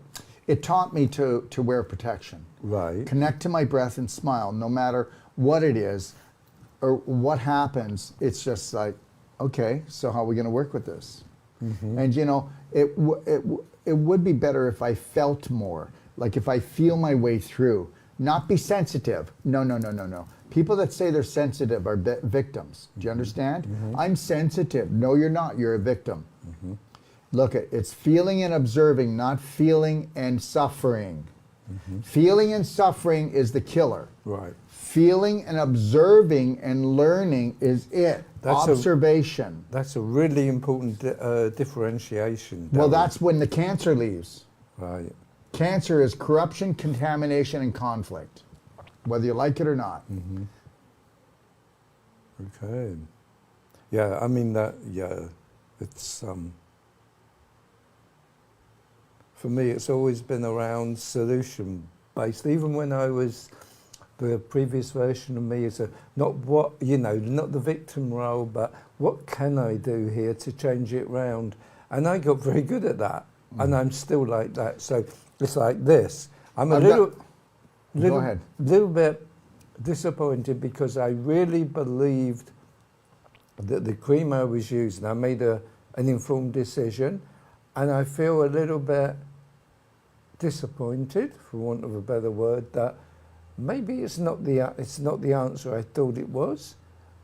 It taught me to wear protection. Right. Connect to my breath and smile, no matter what it is or what happens. It's just like, okay, so how are we going to work with this? And it would be better if I felt more, like if I feel my way through, not be sensitive. No. People that say they're sensitive are victims. Do you understand? I'm sensitive. No, you're not. You're a victim. Look, it's feeling and observing, not feeling and suffering. Feeling and suffering is the killer. Right. Feeling and observing and learning is it. Observation. That's a really important differentiation. Well, that's when the cancer leaves. Right. Cancer is corruption, contamination, and conflict, whether you like it or not. Okay. Yeah, I mean it's for me it's always been around solution based. Even when I was the previous version of me is not the victim role, but what can I do here to change it round? And I got very good at that, and I'm still like that. So it's like this. I'm a little bit disappointed because I really believed that the cream I was using, I made an informed decision, and I feel a little bit disappointed, for want of a better word, that maybe it's not the answer I thought it was,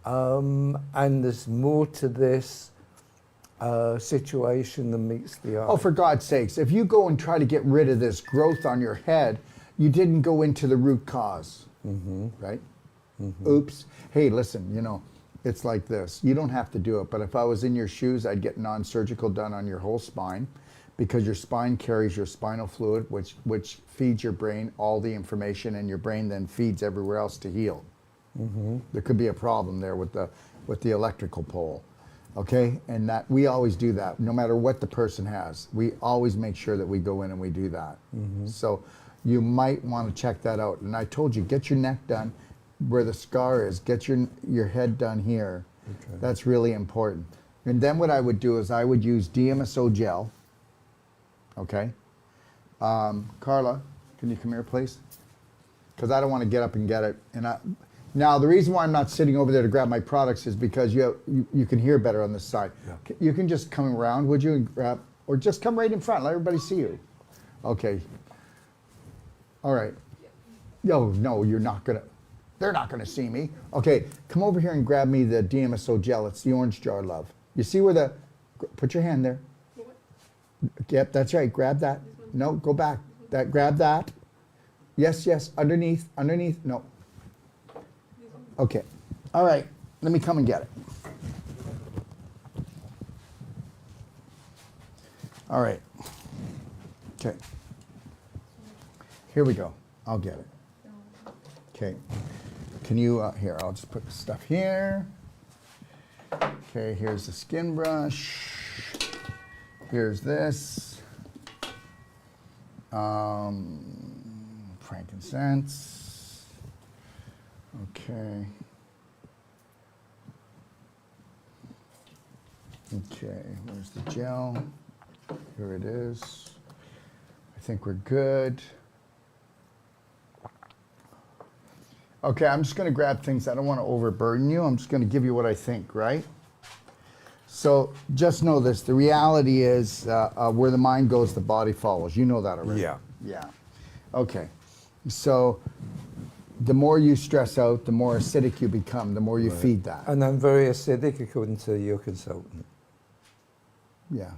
and there's more to this situation than meets the eye. Oh, for God's sakes, if you go and try to get rid of this growth on your head, you didn't go into the root cause, right? Oops. Hey, listen, it's like this. You don't have to do it, but if I was in your shoes, I'd get non-surgical done on your whole spine, because your spine carries your spinal fluid, which feeds your brain all the information, and your brain then feeds everywhere else to heal. There could be a problem there with the electrical pole. Okay, and that we always do that, no matter what the person has. We always make sure that we go in and we do that. So you might want to check that out. And I told you, get your neck done where the scar is. Get your head done here. Okay. That's really important. And then what I would do is I would use DMSO gel. Okay, Carla, can you come here, please? Because I don't want to get up and get it. Now, the reason why I'm not sitting over there to grab my products is because you can hear better on this side. Yeah. You can just come around, would you, and grab, or just come right in front, let everybody see you. Okay. All right. No, you're not going to. They're not going to see me. Okay, come over here and grab me the DMSO gel. It's the orange jar, love. You see where put your hand there. Yep, that's right. Grab that. No, go back. Grab that. Yes, underneath, no. Okay, all right, let me come and get it. All right, okay. Here we go, I'll get it. Okay, can you, here, I'll just put the stuff here. Okay, here's the skin brush. Here's this. Frankincense. Okay. Okay, where's the gel? Here it is. I think we're good. Okay, I'm just going to grab things. I don't want to overburden you. I'm just going to give you what I think, right? So just know this. The reality is where the mind goes, the body follows. You know that already. Yeah. Yeah. Okay. So the more you stress out, the more acidic you become, the more you feed that. And I'm very acidic according to your consultant. Yeah.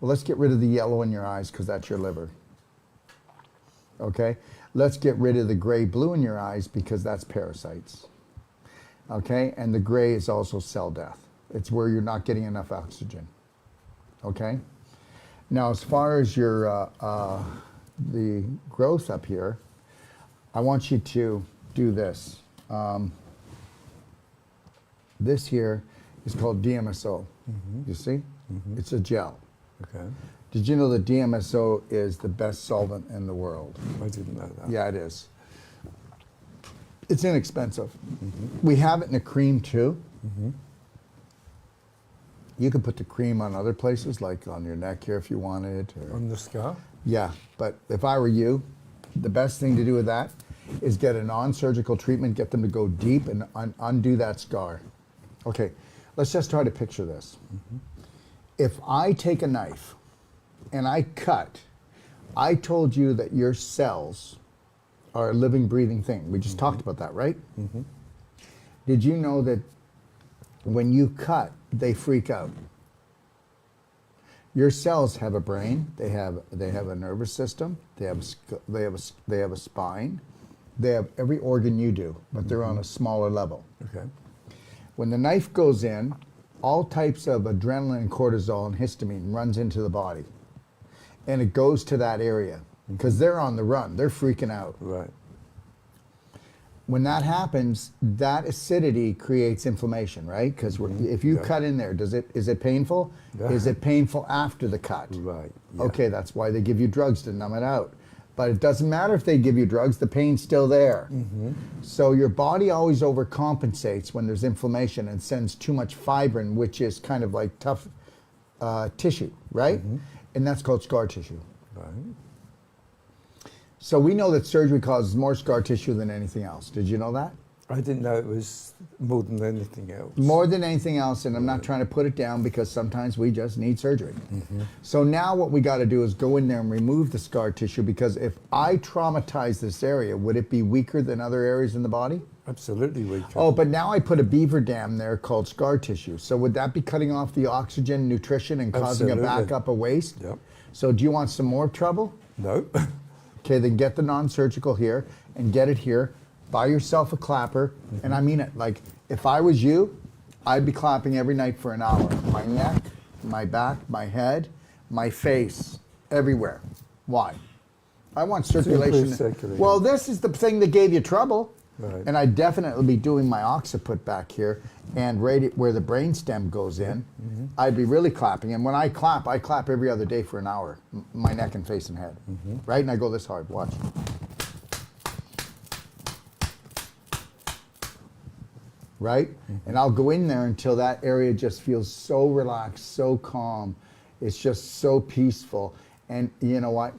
Well, let's get rid of the yellow in your eyes because that's your liver. Okay? Let's get rid of the gray-blue in your eyes because that's parasites. Okay? And the gray is also cell death. It's where you're not getting enough oxygen. Okay? Now, as far as your the growth up here, I want you to do this. This here is called DMSO. You see? It's a gel. Okay. Did you know that DMSO is the best solvent in the world? I didn't know that. Yeah, it is. It's inexpensive. We have it in a cream too. You can put the cream on other places, like on your neck here if you wanted. Or, On the scar? yeah, but if I were you, the best thing to do with that is get a non-surgical treatment, get them to go deep and undo that scar. Okay, let's just try to picture this. If I take a knife and I cut, I told you that your cells are a living, breathing thing. We just talked about that, right? Did you know that when you cut, they freak out? Your cells have a brain. They have a nervous system. They have a spine. They have every organ you do, but they're on a smaller level. Okay. When the knife goes in, all types of adrenaline and cortisol and histamine runs into the body. And it goes to that area because they're on the run. They're freaking out. Right. When that happens, that acidity creates inflammation, right? Because if you cut in there, is it painful? Yeah. Is it painful after the cut? Right. Yeah. Okay, that's why they give you drugs to numb it out. But it doesn't matter if they give you drugs, the pain's still there. So your body always overcompensates when there's inflammation and sends too much fibrin, which is kind of like tough tissue, right? And that's called scar tissue. Right. So we know that surgery causes more scar tissue than anything else. Did you know that? I didn't know it was more than anything else. More than anything else, and I'm not trying to put it down because sometimes we just need surgery. So now what we got to do is go in there and remove the scar tissue, because if I traumatize this area, would it be weaker than other areas in the body? Absolutely weaker. Oh, but now I put a beaver dam there called scar tissue. So would that be cutting off the oxygen, nutrition, and causing a Absolutely. backup of waste? Yep. So do you want some more trouble? No. Okay, then get the non-surgical here and get it here. Buy yourself a clapper, and I mean it. Like, if I was you, I'd be clapping every night for an hour. My neck, my back, my head, my face, everywhere. Why? I want circulation. circulation. Well, this is the thing that gave you trouble. Right. And I'd definitely be doing my occiput back here and right where the brain stem goes in. I'd be really clapping. And when I clap every other day for an hour. My neck and face and head. Right? And I go this hard. Watch. Right? And I'll go in there until that area just feels so relaxed, so calm. It's just so peaceful. And you know what?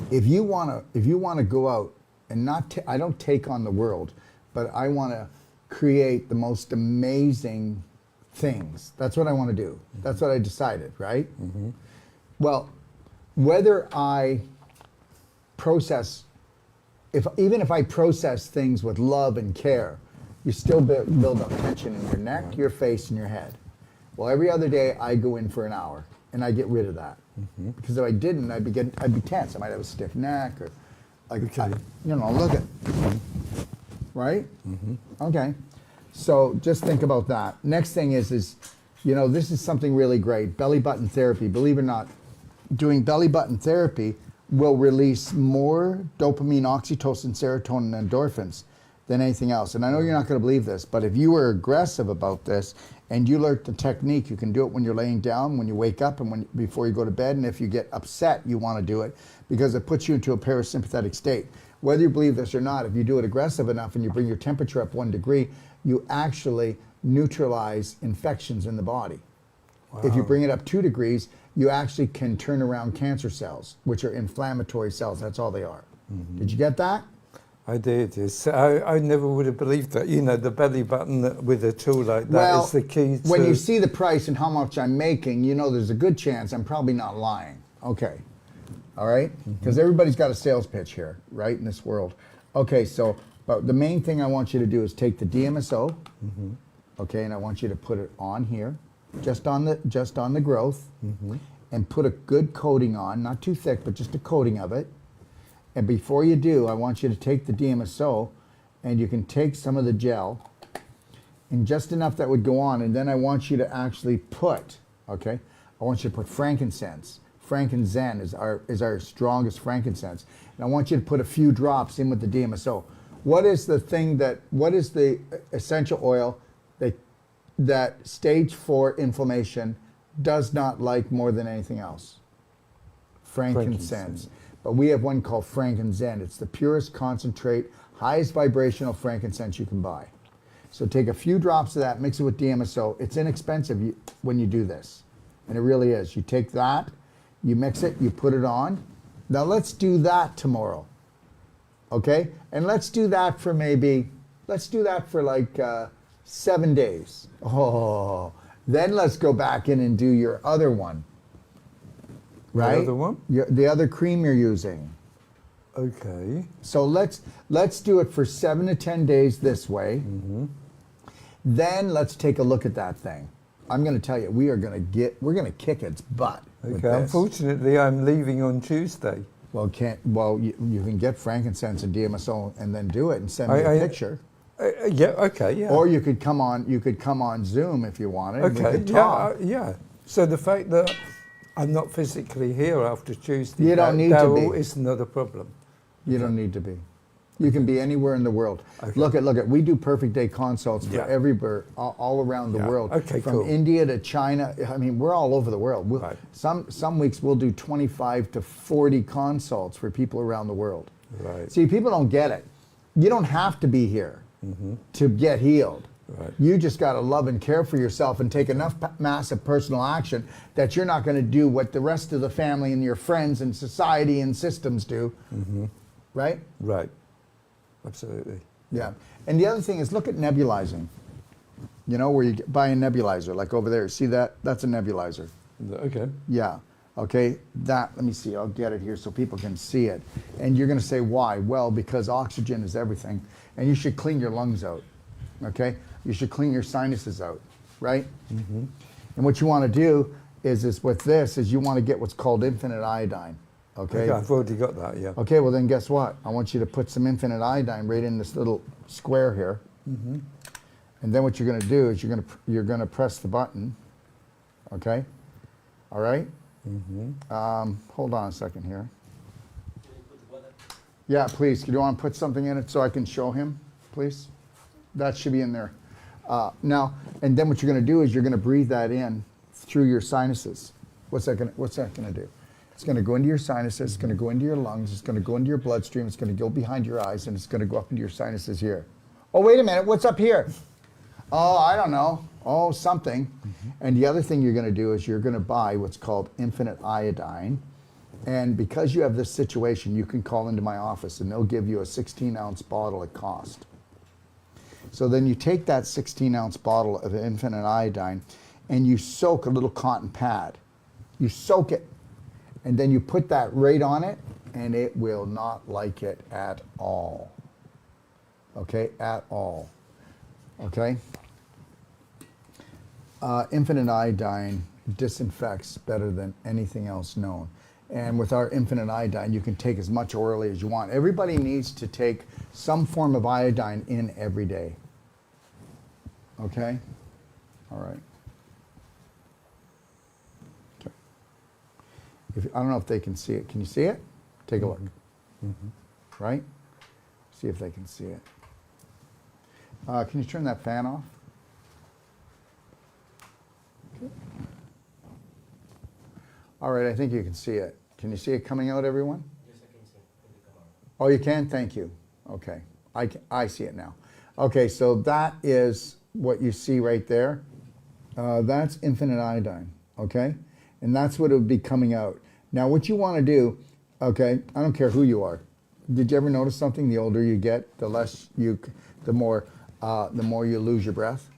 If you want to go out and I don't take on the world, but I want to create the most amazing things. That's what I want to do. That's what I decided, right? Well, whether I process, even if I process things with love and care, you still build up tension in your neck, your face, and your head. Well, every other day I go in for an hour and I get rid of that. Because if I didn't, I'd be tense. I might have a stiff neck or, like, Okay. look at, right? Okay. So just think about that. Next thing is, this is something really great. Belly button therapy. Believe it or not, doing belly button therapy will release more dopamine, oxytocin, serotonin, and endorphins than anything else. And I know you're not going to believe this, but if you were aggressive about this and you learned the technique, you can do it when you're laying down, when you wake up, and before you go to bed. And if you get upset, you want to do it because it puts you into a parasympathetic state. Whether you believe this or not, if you do it aggressive enough and you bring your temperature up 1 degree, you actually neutralize infections in the body. Wow. If you bring it up 2 degrees, you actually can turn around cancer cells, which are inflammatory cells. That's all they are. Did you get that? I did. I never would have believed that. The belly button with a tool like that is the key to... When you see the price and how much I'm making, there's a good chance I'm probably not lying. Okay. All right? Because everybody's got a sales pitch here, right, in this world. Okay, but the main thing I want you to do is take the DMSO, okay, and I want you to put it on here, just on the growth, and put a good coating on, not too thick, but just a coating of it. And before you do, I want you to take the DMSO, and you can take some of the gel, and just enough that would go on, and then I want you to actually put, okay, I want you to put frankincense. Frankincense is our strongest frankincense. And I want you to put a few drops in with the DMSO. What is the essential oil that stage 4 inflammation does not like more than anything else? Frankincense. But we have one called frankincense. It's the purest concentrate, highest vibrational frankincense you can buy. So take a few drops of that, mix it with DMSO. It's inexpensive when you do this. And it really is. You take that, you mix it, you put it on. Now let's do that tomorrow. Okay? And let's do that for like 7 days. Oh, then let's go back in and do your other one. Right? The other one? The other cream you're using. Okay. So let's do it for 7 to 10 days this way. Then let's take a look at that thing. I'm going to tell you, we're going to kick its butt. Okay. Unfortunately, I'm leaving on Tuesday. Well, you can get frankincense and DMSO and then do it and send me a picture. Yeah. Okay. Yeah. Or you could come on Zoom if you wanted. Okay. We could talk. Yeah. So the fact that I'm not physically here after Tuesday, you don't need to be. It's not a problem. You don't need to be. You can be anywhere in the world. Okay. Look at. We do perfect day consults for everywhere, all around the world. Okay, From India to China. I mean, we're all over the world. Right. Some weeks we'll do 25 to 40 consults for people around the world. Right. See, people don't get it. You don't have to be here to get healed. Right. You just got to love and care for yourself and take enough massive personal action that you're not going to do what the rest of the family and your friends and society and systems do. Right? Right. Absolutely. Yeah. And the other thing is, look at nebulizing. Where you buy a nebulizer, like over there. See that? That's a nebulizer. Okay. Yeah. Okay. Let me see. I'll get it here so people can see it. And you're going to say, why? Well, because oxygen is everything. And you should clean your lungs out. Okay? You should clean your sinuses out. Right? And what you want to do is with this, you want to get what's called infinite iodine. Okay. I've already got that, yeah. Okay, well then guess what? I want you to put some infinite iodine right in this little square here. And then what you're going to do is you're going to press the button. Okay? All right? Hold on a second here. Yeah, please. Do you want to put something in it so I can show him, please? That should be in there. Now, and then what you're going to do is you're going to breathe that in through your sinuses. What's that going to do? It's going to go into your sinuses, it's going to go into your lungs, it's going to go into your bloodstream, it's going to go behind your eyes, and it's going to go up into your sinuses here. Oh, wait a minute, what's up here? Oh, I don't know. Oh, something. And the other thing you're going to do is you're going to buy what's called infinite iodine. And because you have this situation, you can call into my office, and they'll give you a 16-ounce bottle at cost. So then you take that 16-ounce bottle of infinite iodine, and you soak a little cotton pad. You soak it. And then you put that right on it, and it will not like it at all. Okay, at all. Okay? Infinite iodine disinfects better than anything else known. And with our infinite iodine, you can take as much orally as you want. Everybody needs to take some form of iodine in every day. Okay? All right. Okay. I don't know if they can see it. Can you see it? Take a look. Right? See if they can see it. Can you turn that fan off? Okay. All right, I think you can see it. Can you see it coming out, everyone? Yes, I can see it. Oh, you can? Thank you. Okay. I see it now. Okay, so that is what you see right there. That's infinite iodine, okay? And that's what it would be coming out. Now, what you want to do, okay, I don't care who you are. Did you ever notice something? The older you get, the more you lose your breath.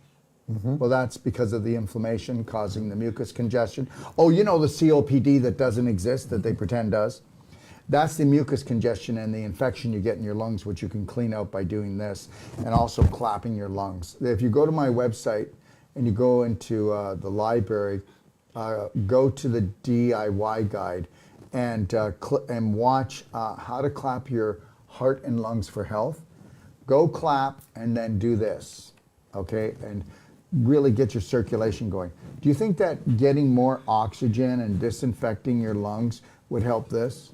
Well, that's because of the inflammation causing the mucus congestion. Oh, you know the COPD that doesn't exist, that they pretend does? That's the mucus congestion and the infection you get in your lungs, which you can clean out by doing this, and also clapping your lungs. If you go to my website and you go into the library, go to the DIY guide and watch how to clap your heart and lungs for health. Go clap and then do this, okay? And really get your circulation going. Do you think that getting more oxygen and disinfecting your lungs would help this?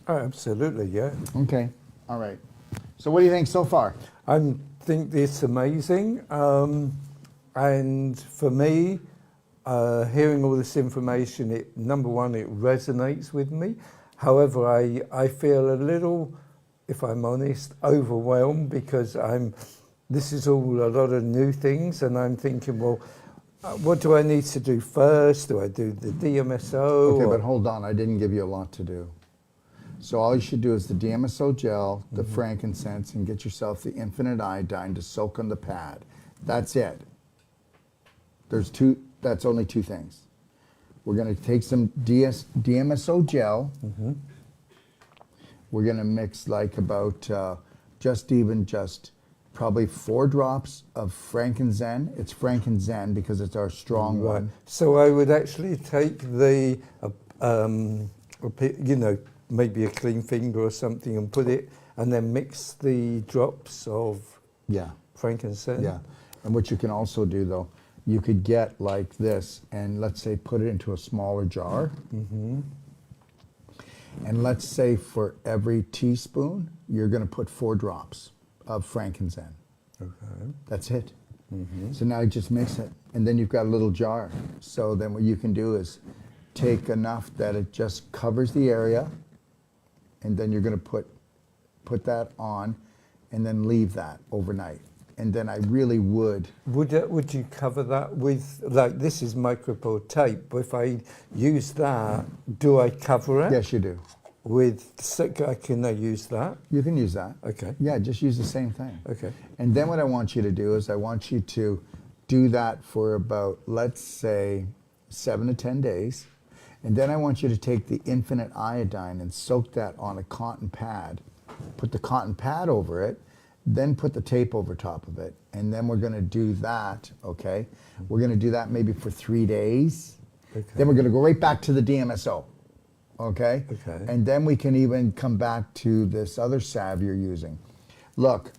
Oh, absolutely, yeah. Okay, all right. So what do you think so far? I think it's amazing. And for me, hearing all this information, number one, it resonates with me. However, I feel a little, if I'm honest, overwhelmed because this is all a lot of new things, and I'm thinking, well, what do I need to do first? Do I do the DMSO? Okay, but hold on, I didn't give you a lot to do. So all you should do is the DMSO gel, the frankincense, and get yourself the infinite iodine to soak on the pad. That's it. That's only two things. We're going to take some DMSO gel. We're going to mix like about just probably 4 drops of frankincense. It's frankincense because it's our strong one. So I would actually take the, maybe a clean finger or something and put it, and then mix the drops of frankincense. Yeah. And what you can also do though, you could get like this and let's say put it into a smaller jar. And let's say for every teaspoon, you're going to put 4 drops of frankincense. Okay. That's it. So now you just mix it, and then you've got a little jar. So then what you can do is take enough that it just covers the area, and then you're going to put that on, and then leave that overnight. And then I really would. Would you cover that with, like, this is micropore tape, but if I use that, do I cover it? Yes, you do. Can I use that? You can use that. Okay. Yeah, just use the same thing. Okay. And then what I want you to do is I want you to do that for about, let's say, 7 to 10 days. And then I want you to take the infinite iodine and soak that on a cotton pad. Put the cotton pad over it, then put the tape over top of it. And then we're going to do that, okay? We're going to do that maybe for 3 days. Okay. Then we're going to go right back to the DMSO. Okay? Okay. And then we can even come back to this other salve you're using. Look,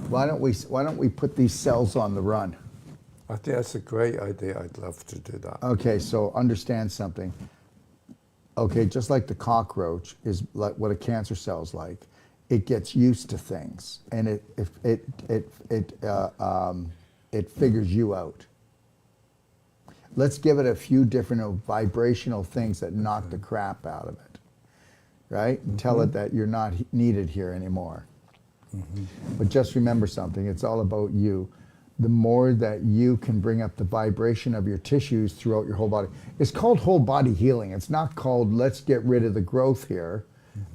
why don't we put these cells on the run? I think that's a great idea. I'd love to do that. Okay, so understand something. Okay, just like the cockroach is like what a cancer cell's like, it gets used to things, and it figures you out. Let's give it a few different vibrational things that knock the crap out of it, right? And tell it that you're not needed here anymore. But just remember something, it's all about you. The more that you can bring up the vibration of your tissues throughout your whole body. It's called whole body healing. It's not called let's get rid of the growth here.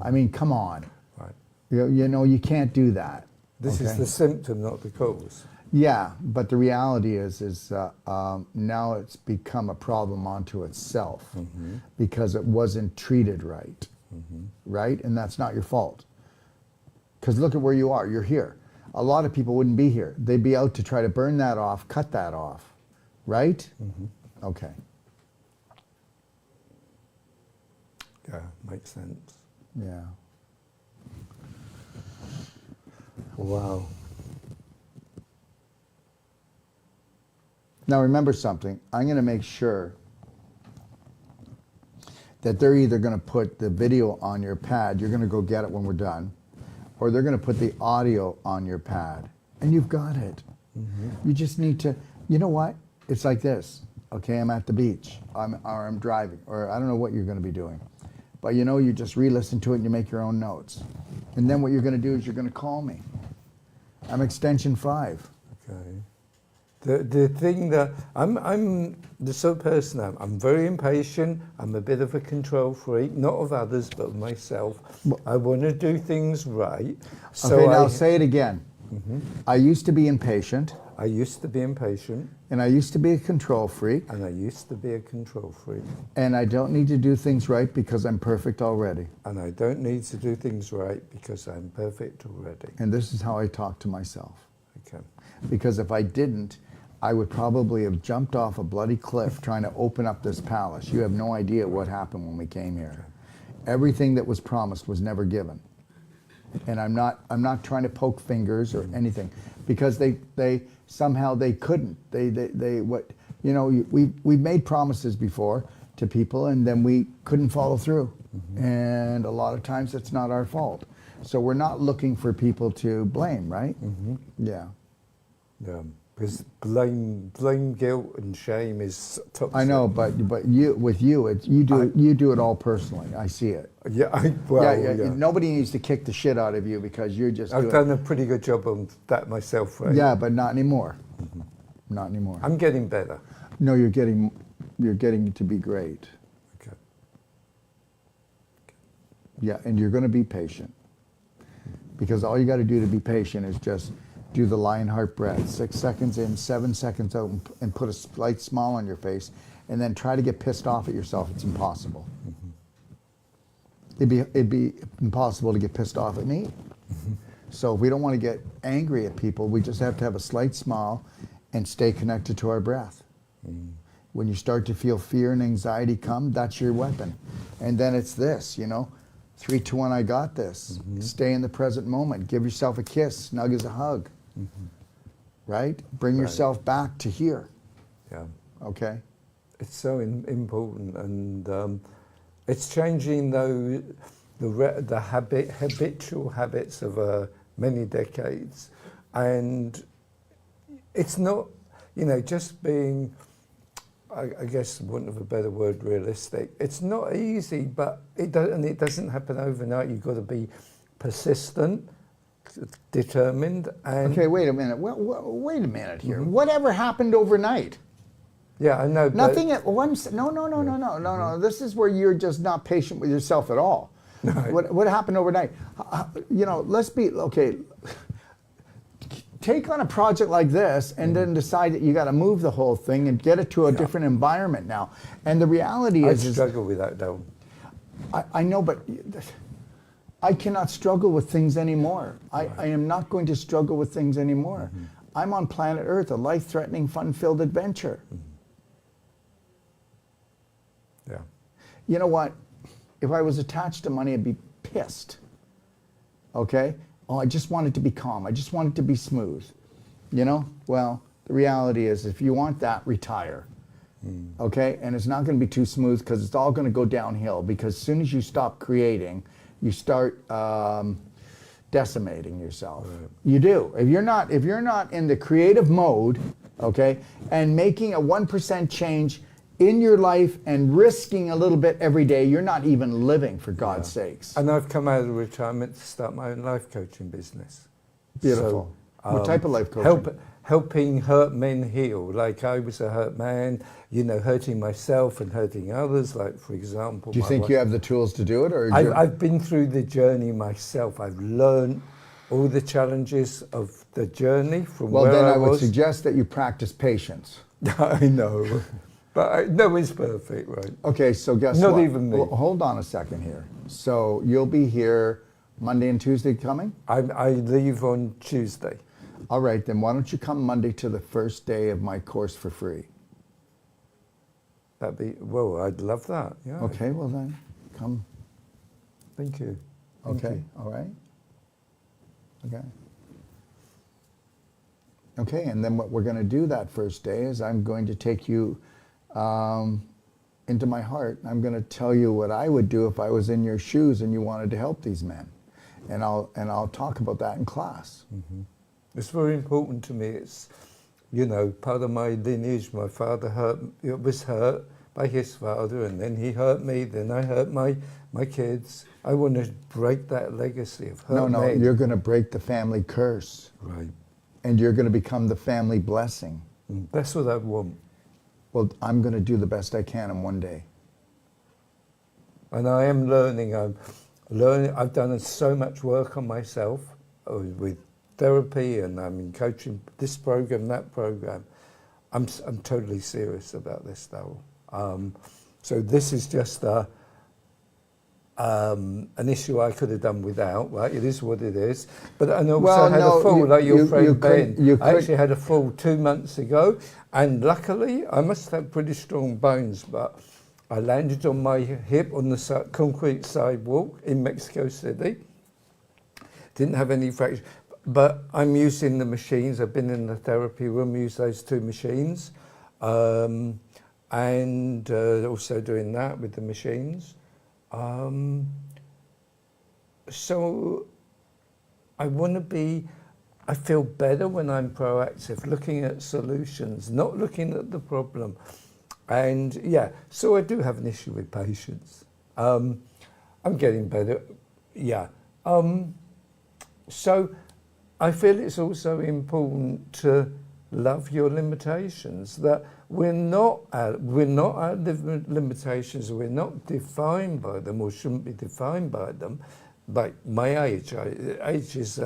I mean, come on. Right. You know, you can't do that. This is the symptom, not the cause. Yeah, but the reality is now it's become a problem onto itself because it wasn't treated right, right? And that's not your fault. Because look at where you are. You're here. A lot of people wouldn't be here. They'd be out to try to burn that off, cut that off, right? Okay. Yeah, makes sense. Yeah. Wow. Now remember something. I'm going to make sure that they're either going to put the video on your pad, you're going to go get it when we're done, or they're going to put the audio on your pad. And you've got it. You just need to, you know what? It's like this. Okay, I'm at the beach, or I'm driving, or I don't know what you're going to be doing. But you know, you just re-listen to it and you make your own notes. And then what you're going to do is you're going to call me. I'm extension 5. Okay. The thing that I'm the sort of person I'm very impatient. I'm a bit of a control freak, not of others but of myself. I want to do things right. So Okay, now say it again. I used to be impatient. I used to be impatient. And I used to be a control freak. And I used to be a control freak. And I don't need to do things right because I'm perfect already. And I don't need to do things right because I'm perfect already. And this is how I talk to myself. Okay. Because if I didn't, I would probably have jumped off a bloody cliff trying to open up this palace. You have no idea what happened when we came here. Everything that was promised was never given. And I'm not trying to poke fingers or anything, because they somehow they couldn't. They what, you know, we've made promises before to people and then we couldn't follow through. And a lot of times it's not our fault. So we're not looking for people to blame, right? Yeah. Yeah. Because blame, guilt, and shame is toxic. I know, but you with you, you do it all personally. I see it. Yeah, Yeah. Nobody needs to kick the shit out of you because you're just. I've done a pretty good job on that myself, right? Yeah, but not anymore. Not anymore. I'm getting better. No, you're getting to be great. Okay. Yeah, and you're going to be patient, because all you got to do to be patient is just do the Lionheart breath, 6 seconds in, 7 seconds out, and put a slight smile on your face, and then try to get pissed off at yourself. It's impossible. It'd be impossible to get pissed off at me. So if we don't want to get angry at people, we just have to have a slight smile and stay connected to our breath. When you start to feel fear and anxiety come, that's your weapon. And then it's this, you know, 3, 2, 1, I got this. Stay in the present moment. Give yourself a kiss, snug as a hug. Right? Bring yourself back to here. Yeah. Okay? It's so important, and it's changing the habitual habits of many decades, and it's not, you know, just being, I guess, want of a better word, realistic. It's not easy, but it doesn't happen overnight. You've got to be persistent, determined, and Okay, wait a minute. Wait a minute here. Whatever happened overnight? yeah, I know. Nothing at once. No. This is where you're just not patient with yourself at all. No. What happened overnight? You know, let's be, okay, take on a project like this and then decide that you got to move the whole thing and get it to a different environment now. And the reality I is struggle with that, though. I know, but I cannot struggle with things anymore. I am not going to struggle with things anymore. I'm on planet Earth, a life-threatening, fun-filled adventure. Yeah. You know what? If I was attached to money, I'd be pissed. Okay? Oh, I just want it to be calm. I just want it to be smooth. You know? Well, the reality is, if you want that, retire. Okay? And it's not going to be too smooth, because it's all going to go downhill, because as soon as you stop creating, you start decimating yourself. Right. You do. If you're not in the creative mode, okay, and making a 1% change in your life and risking a little bit every day, you're not even living, for God's sakes. And I've come out of retirement to start my own life coaching business. Beautiful. So, what type of life coaching? Helping hurt men heal. Like, I was a hurt man, you know, hurting myself and hurting others. Like, for example, do you think you have the tools to do it, or I've been through the journey myself. I've learned all the challenges of the journey from where I was. Well, then I would suggest that you practice patience. I know. But no one's perfect, right? Okay, so guess what? Not even me. Well, hold on a second here. So you'll be here Monday and Tuesday coming? I leave on Tuesday. All right, then why don't you come Monday to the first day of my course for free? That'd be, well, I'd love that, yeah. Okay, well then, come Thank you. Thank Okay, you. all right? Okay. Okay, and then what we're going to do that first day is I'm going to take you into my heart. I'm going to tell you what I would do if I was in your shoes and you wanted to help these men. And I'll talk about that in class. Mm-hmm. It's very important to me. It's, you know, part of my lineage. My father was hurt by his father, and then he hurt me, then I hurt my kids. I want to break that legacy of hurt No, men. you're going to break the family curse. Right. And you're going to become the family blessing. That's what I want. Well, I'm going to do the best I can in one day. And I am learning. I'm learning. I've done so much work on myself with therapy, and I'm in coaching this program, that program. I'm totally serious about this, though. So this is just an issue I could have done without, right? It is what it is. But I also had a fall, like your friend Ben. I actually had a fall 2 months ago, and luckily, I must have pretty strong bones, but I landed on my hip on the concrete sidewalk in Mexico City. Didn't have any fracture, but I'm using the machines. I've been in the therapy room, used those 2 machines, and also doing that with the machines. So I feel better when I'm proactive, looking at solutions, not looking at the problem. And yeah, so I do have an issue with patience. I'm getting better, yeah. So I feel it's also important to love your limitations, that we're not our limitations, we're not defined by them, or shouldn't be defined by them. Like my age, age is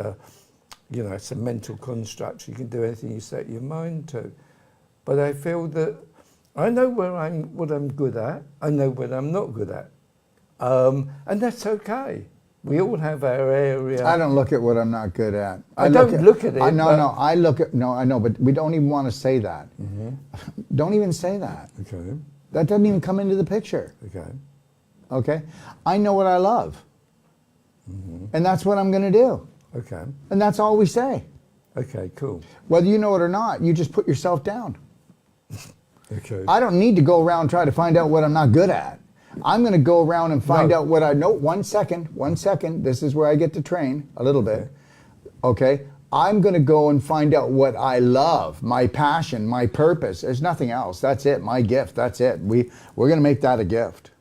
you know, it's a mental construct. You can do anything you set your mind to. But I feel that I know what I'm good at, I know what I'm not good at. And that's okay. We all have our area. I don't look at what I'm not good at. I don't look at it. I know, but we don't even want to say that. Mm-hmm. Don't even say that. Okay. That doesn't even come into the picture. Okay. Okay? I know what I love. Mm-hmm. And that's what I'm going to do. Okay. And that's all we say. Okay, cool. Whether you know it or not, you just put yourself down. Okay. I don't need to go around and try to find out what I'm not good at. I'm going to go around and find out what I know. 1 second. This is where I get to train a little bit. Okay? I'm going to go and find out what I love, my passion, my purpose. There's nothing else. That's it. My gift. That's it. We're going to make that a gift.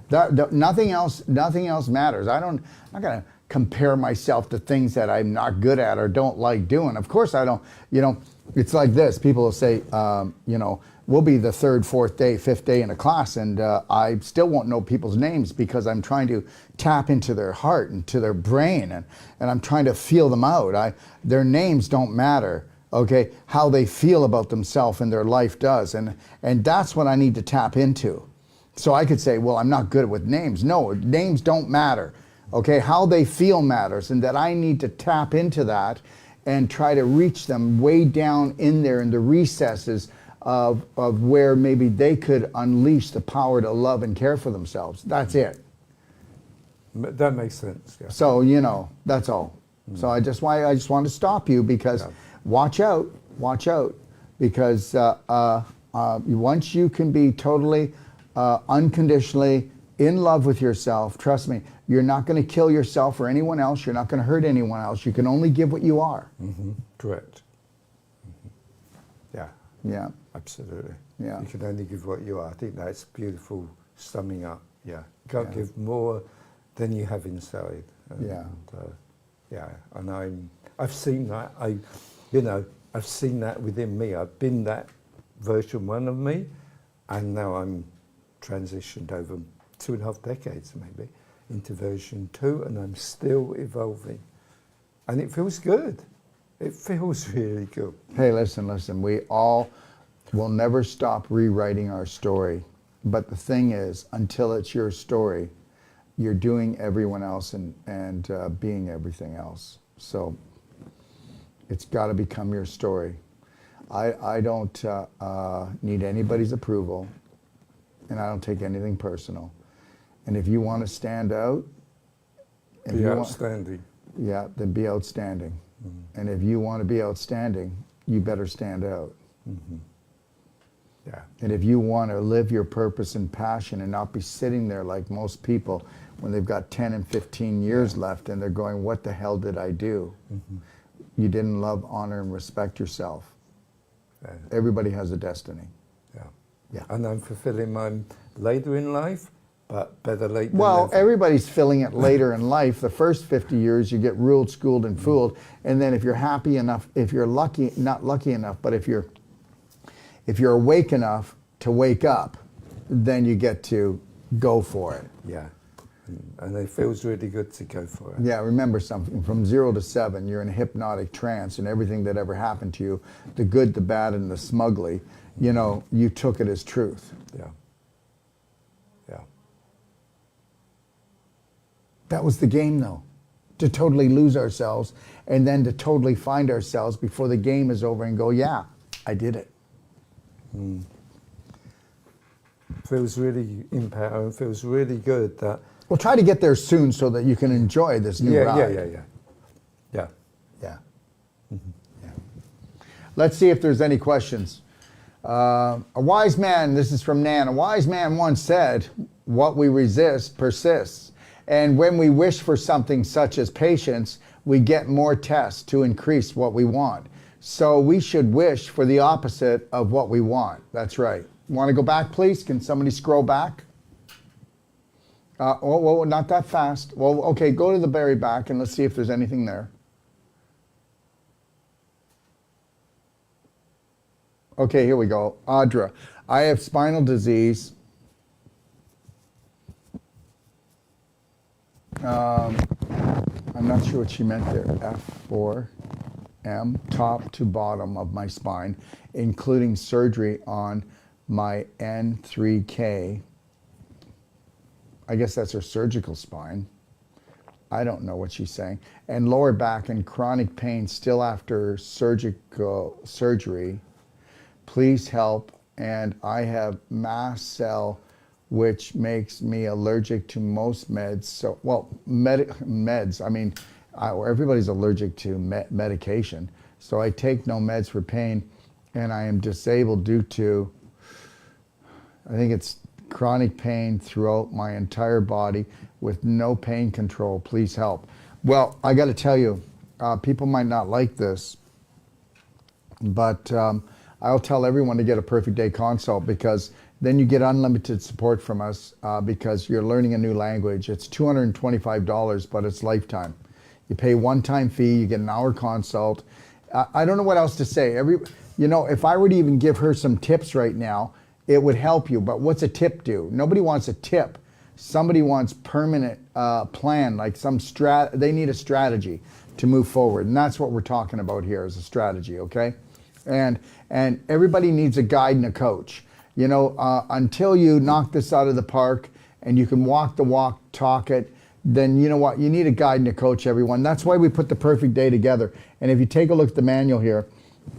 Nothing else matters. I'm not going to compare myself to things that I'm not good at or don't like doing. Of course I don't. You know, it's like this. People will say, you know, we'll be the 3rd, 4th day, 5th day in a class, and I still won't know people's names because I'm trying to tap into their heart and to their brain, and I'm trying to feel them out. Their names don't matter, okay? How they feel about themselves and their life does, and that's what I need to tap into. So I could say, well, I'm not good with names. No, names don't matter, okay? How they feel matters, and that I need to tap into that and try to reach them way down in there in the recesses of where maybe they could unleash the power to love and care for themselves. That's it. That makes sense. Yeah. So, you know, that's all. So I just want to stop you because watch out, because once you can be totally unconditionally in love with yourself, trust me, you're not going to kill yourself or anyone else. You're not going to hurt anyone else. You can only give what you are. Mm-hmm. Correct. Mm-hmm. Yeah. Yeah. Absolutely. Yeah. You can only give what you are. I think that's beautiful summing up. Yeah. You can't give more than you have inside. And I've seen that. I've seen that within me. I've been that version 1 of me, and now I'm transitioned over 2.5 decades maybe into version 2, and I'm still evolving. And it feels good. It feels really good. Hey, listen, we all will never stop rewriting our story. But the thing is, until it's your story, you're doing everyone else and being everything else. So it's got to become your story. I don't need anybody's approval, and I don't take anything personal. And if you want to stand out If Be you want- outstanding. Yeah, then be outstanding. And if you want to be outstanding, you better stand out. Yeah. And if you want to live your purpose and passion and not be sitting there like most people when they've got 10 and 15 years left and they're going, what the hell did I do? You didn't love, honor, and respect yourself. Yeah. Everybody has a destiny. Yeah. Yeah. And I'm fulfilling mine later in life, but better late than Well, never. everybody's filling it later in life. The first 50 years, you get ruled, schooled, and fooled. And then if you're happy enough, if you're lucky, not lucky enough, but if you're awake enough to wake up, then you get to go for it. Yeah. And it feels really good to go for it. Yeah, remember something. From 0 to 7, you're in a hypnotic trance, and everything that ever happened to you, the good, the bad, and the smugly, you took it as truth. Yeah. Yeah. That was the game, though. To totally lose ourselves, and then to totally find ourselves before the game is over and go, yeah, I did it. Feels really empowering, feels really good that. We'll try to get there soon so that you can enjoy this new ride. Yeah. Yeah. Yeah. Let's see if there's any questions. A wise man, this is from Nan, a wise man once said, what we resist persists. And when we wish for something such as patience, we get more tests to increase what we want. So we should wish for the opposite of what we want. That's right. Want to go back, please? Can somebody scroll back? Well, not that fast. Well, okay, go to the very back and let's see if there's anything there. Okay, here we go. Audra, I have spinal disease. I'm not sure what she meant there. F4M, top to bottom of my spine, including surgery on my N3K. I guess that's her surgical spine. I don't know what she's saying. And lower back and chronic pain still after surgery. Please help. And I have mast cell, which makes me allergic to most meds. So, well, meds, I mean, everybody's allergic to medication. So I take no meds for pain, and I am disabled due to, I think it's chronic pain throughout my entire body with no pain control. Please help. Well, I got to tell you, people might not like this, but I'll tell everyone to get a perfect day consult, because then you get unlimited support from us because you're learning a new language. It's $225, but it's lifetime. You pay one-time fee, you get an hour consult. I don't know what else to say. If I were to even give her some tips right now, it would help you. But what's a tip do? Nobody wants a tip. Somebody wants permanent plan, like they need a strategy to move forward. And that's what we're talking about here, is a strategy, okay? And everybody needs a guide and a coach. Until you knock this out of the park and you can walk the walk, talk it, then you know what? You need a guide and a coach, everyone. That's why we put the perfect day together. And if you take a look at the manual here,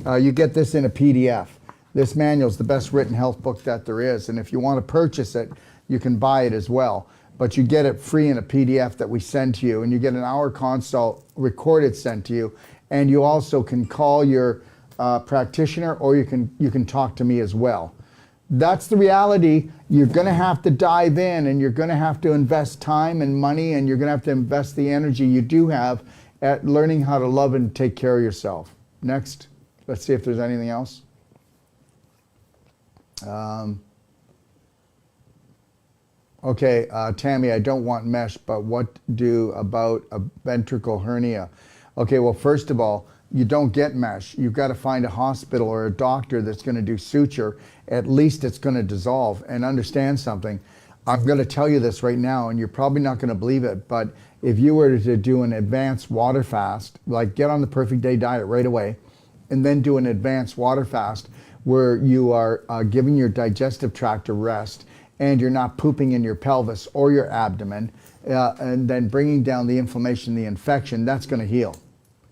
you get this in a PDF. This manual is the best written health book that there is. And if you want to purchase it, you can buy it as well. But you get it free in a PDF that we send to you. And you get an hour consult recorded sent to you. And you also can call your practitioner, or you can talk to me as well. That's the reality. You're going to have to dive in, and you're going to have to invest time and money, and you're going to have to invest the energy you do have at learning how to love and take care of yourself. Next, let's see if there's anything else. Okay, Tammy, I don't want mesh, but what do about a ventricle hernia? Okay, well, first of all, you don't get mesh. You've got to find a hospital or a doctor that's going to do suture. At least it's going to dissolve. And understand something. I'm going to tell you this right now, and you're probably not going to believe it, but if you were to do an advanced water fast, like get on the perfect day diet right away, and then do an advanced water fast where you are giving your digestive tract a rest, and you're not pooping in your pelvis or your abdomen, and then bringing down the inflammation, the infection, that's going to heal.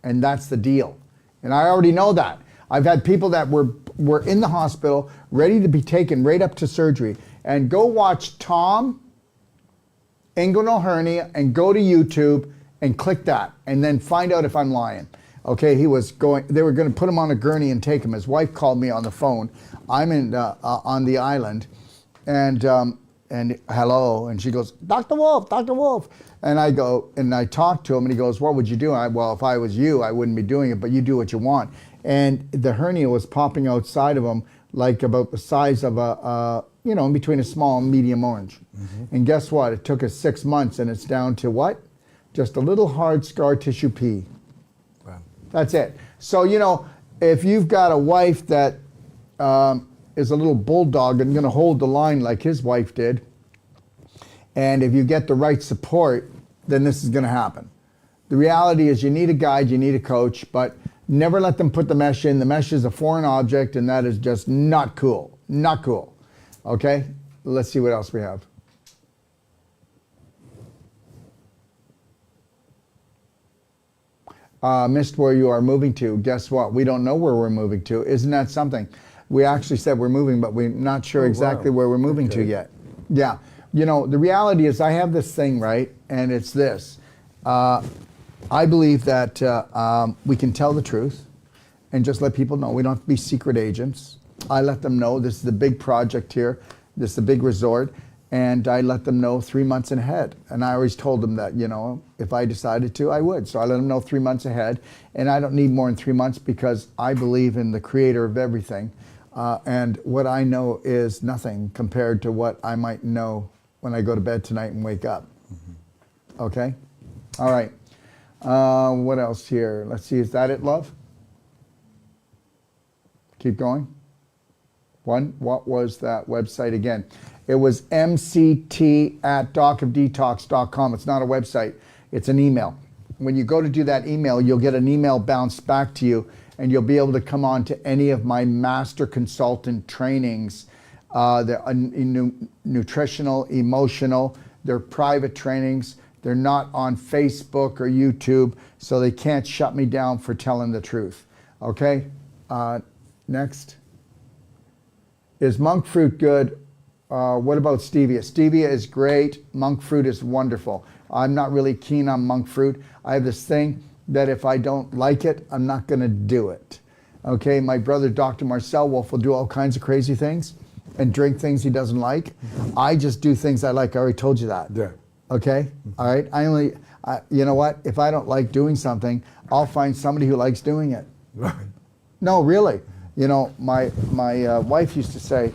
And that's the deal. And I already know that. I've had people that were in the hospital, ready to be taken right up to surgery. And go watch Tom Inguinal hernia and go to YouTube and click that, and then find out if I'm lying. Okay, they were going to put him on a gurney and take him. His wife called me on the phone. I'm on the island, and hello, and she goes, Dr. Wolfe. And I go, and I talk to him, and he goes, what would you do? Well, if I was you, I wouldn't be doing it, but you do what you want. And the hernia was popping outside of him, like about the size of in between a small and medium orange. And guess what? It took us 6 months, and it's down to what? Just a little hard scar tissue pea. Wow. That's it. So, if you've got a wife that is a little bulldog and going to hold the line like his wife did, and if you get the right support, then this is going to happen. The reality is you need a guide, you need a coach, but never let them put the mesh in. The mesh is a foreign object, and that is just not cool. Not cool. Okay? Let's see what else we have. Missed where you are moving to. Guess what? We don't know where we're moving to. Isn't that something? We actually said we're moving, but we're not sure exactly where we're moving to yet. Yeah. The reality is I have this thing, right? And it's this. I believe that we can tell the truth and just let people know. We don't have to be secret agents. I let them know this is a big project here. This is a big resort. And I let them know 3 months ahead. And I always told them that, if I decided to, I would. So I let them know 3 months ahead. And I don't need more than 3 months because I believe in the creator of everything. And what I know is nothing compared to what I might know when I go to bed tonight and wake up. Okay? All right. What else here? Let's see. Is that it, love? Keep going. What was that website again? It was mct@docofdetox.com. It's not a website. It's an email. When you go to do that email, you'll get an email bounced back to you, and you'll be able to come on to any of my master consultant trainings. They're nutritional, emotional. They're private trainings. They're not on Facebook or YouTube, so they can't shut me down for telling the truth. Okay? Next. Is monk fruit good? What about stevia? Stevia is great. Monk fruit is wonderful. I'm not really keen on monk fruit. I have this thing that if I don't like it, I'm not going to do it. Okay, my brother, Dr. Marcel Wolfe, will do all kinds of crazy things and drink things he doesn't like. I just do things I like. I already told you that. Yeah. Okay? All right? You know what? If I don't like doing something, I'll find somebody who likes doing it. Right. No, really. My wife used to say,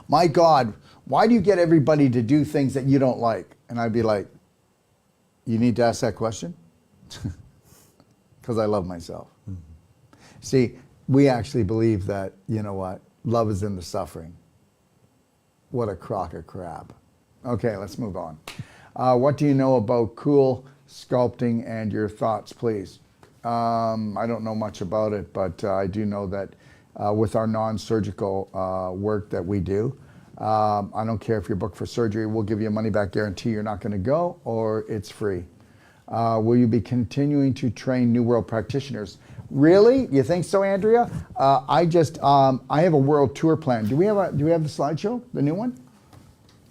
my God, why do you get everybody to do things that you don't like? And I'd be like, you need to ask that question? Because I love myself. See, we actually believe that, love is in the suffering. What a crock of crap. Okay, let's move on. What do you know about cool sculpting and your thoughts, please? I don't know much about it, but I do know that with our non-surgical work that we do, I don't care if you're booked for surgery, we'll give you a money-back guarantee you're not going to go, or it's free. Will you be continuing to train New World practitioners? Really? You think so, Andrea? I have a world tour plan. Do we have the slideshow, the new one?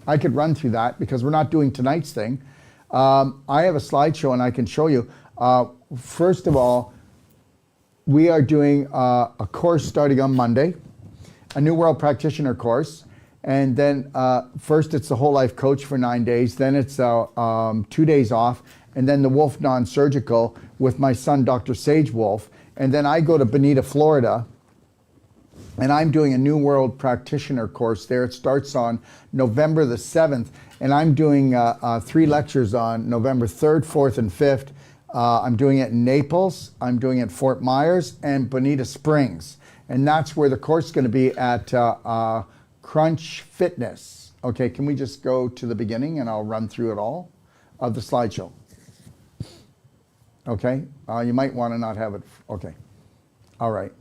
I could run through that because we're not doing tonight's thing. I have a slideshow and I can show you. First of all, we are doing a course starting on Monday, a New World Practitioner course. And then first it's the Whole Life Coach for 9 days. Then it's 2 days off. And then the Wolfe Non-Surgical with my son, Dr. Sage Wolfe. And then I go to Bonita, Florida, and I'm doing a New World Practitioner course there. It starts on November the 7th. And I'm doing 3 lectures on November 3rd, 4th, and 5th. I'm doing it in Naples, I'm doing it in Fort Myers, and Bonita Springs. And that's where the course is going to be at Crunch Fitness. Okay, can we just go to the beginning and I'll run through it all of the slideshow. Okay, you might want to not have it. Okay, all right.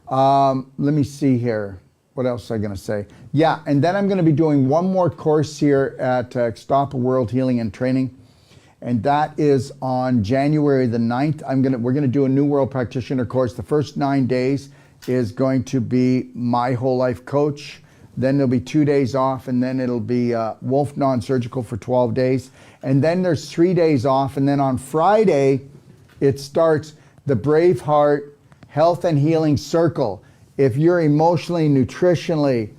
Let me see here. What else was I going to say? Yeah, and then I'm going to be doing one more course here at Stop World Healing and Training. And that is on January the 9th. We're gonna do a New World Practitioner course. The first 9 days is going to be my whole life coach. Then there'll be 2 days off, and then it'll be Wolfe Non-Surgical for 12 days. And then there's 3 days off, and then on Friday, it starts the Braveheart Health and Healing Circle. If you're emotionally, nutritionally,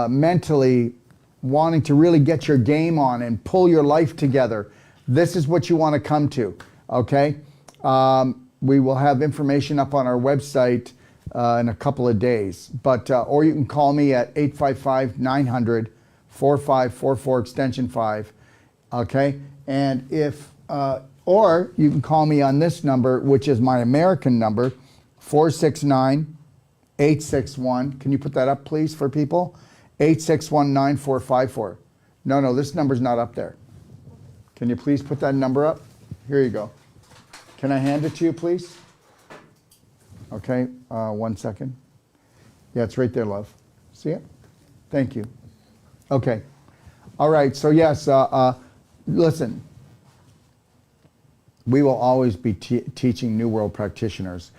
mentally wanting to really get your game on and pull your life together, this is what you want to come to, okay? We will have information up on our website in a couple of days, but or you can call me at 855-900-4544 extension 5, okay? And if or you can call me on this number, which is my American number, 469-861. Can you put that up, please, for people? 861-9454. No, this number's not up there. Can you please put that number up? Here you go. Can I hand it to you, please? Okay, 1 second. Yeah, it's right there, love. See it? Thank you. Okay. All right, so yes, listen. We will always be teaching New World practitioners.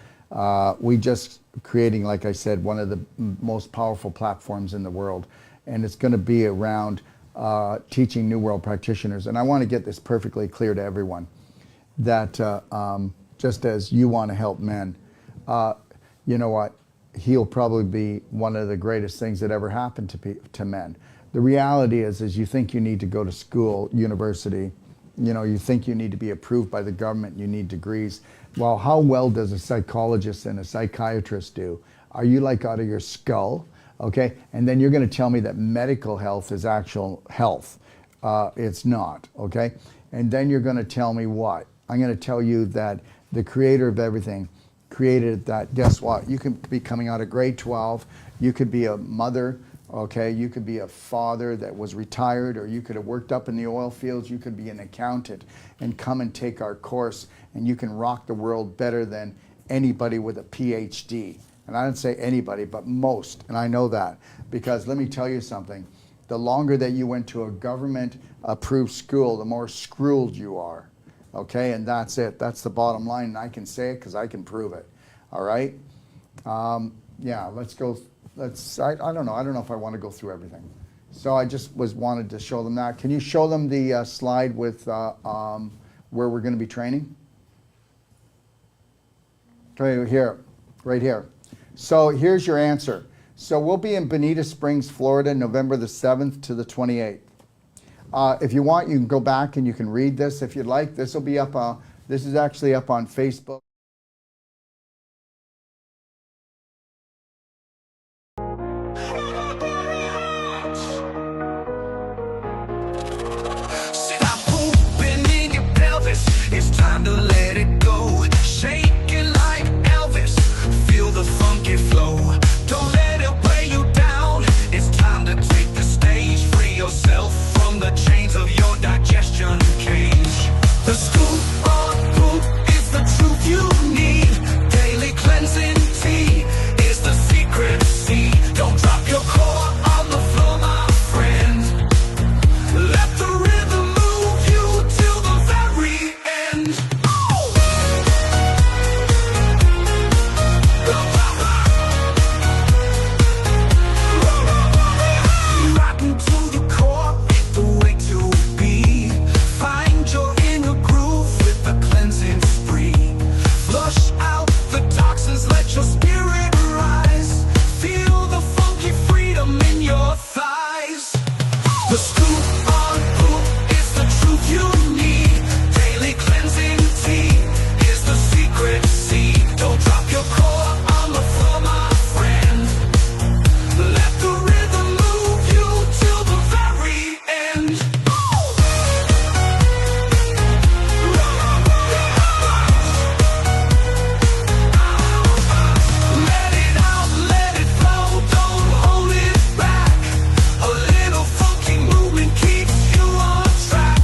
We just creating, like I said, one of the most powerful platforms in the world, and it's going to be around teaching New World practitioners. And I want to get this perfectly clear to everyone, that just as you want to help men, you know what? He'll probably be one of the greatest things that ever happened to men. The reality is you think you need to go to school, university, you think you need to be approved by the government, you need degrees. Well, how well does a psychologist and a psychiatrist do? Are you like out of your skull? Okay, and then you're going to tell me that medical health is actual health. It's not, okay? And then you're going to tell me what? I'm going to tell you that the creator of everything created that. Guess what? You could be coming out of grade 12, you could be a mother, okay? You could be a father that was retired, or you could have worked up in the oil fields, you could be an accountant and come and take our course, and you can rock the world better than anybody with a PhD. And I don't say anybody, but most, and I know that, because let me tell you something, the longer that you went to a government-approved school, the more screwed you are, okay? And that's it. That's the bottom line, and I can say it because I can prove it, all right? Yeah, let's go. I don't know if I want to go through everything. So I just wanted to show them that. Can you show them the slide with where we're going to be training? Okay, here, right here. So here's your answer. So we'll be in Bonita Springs, Florida, November the 7th to the 28th. If you want, you can go back and you can read this if you'd like. This will be up. This is actually up on Facebook. It's time to let it go. Shake it like Elvis. Feel the funky flow. Don't let it weigh you down. It's time to take the stage. Free yourself from the chains of your digestion cage. The scoop on poop is the truth you need. Daily cleansing tea is the secret seed. Don't drop your core on the floor, my friend. Let the rhythm move you till the very end. Rotten to the core, the way to be. Find your inner groove with the cleansing spree. Flush out the toxins, let your spirit rise. Feel the funky freedom in your thighs. The scoop on poop is the truth you need. Daily cleansing tea is the secret seed. Don't drop your core on the floor, my friend. Let the rhythm move you till the very end. Let it out, let it flow, don't hold it back. A little funky movement keeps you on track.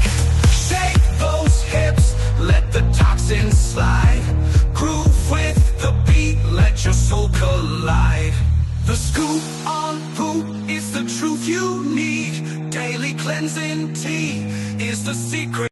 Shake those hips, let the toxins slide. Groove with the beat, let your soul collide. The scoop on poop is the truth you need. Daily cleansing tea is the secret.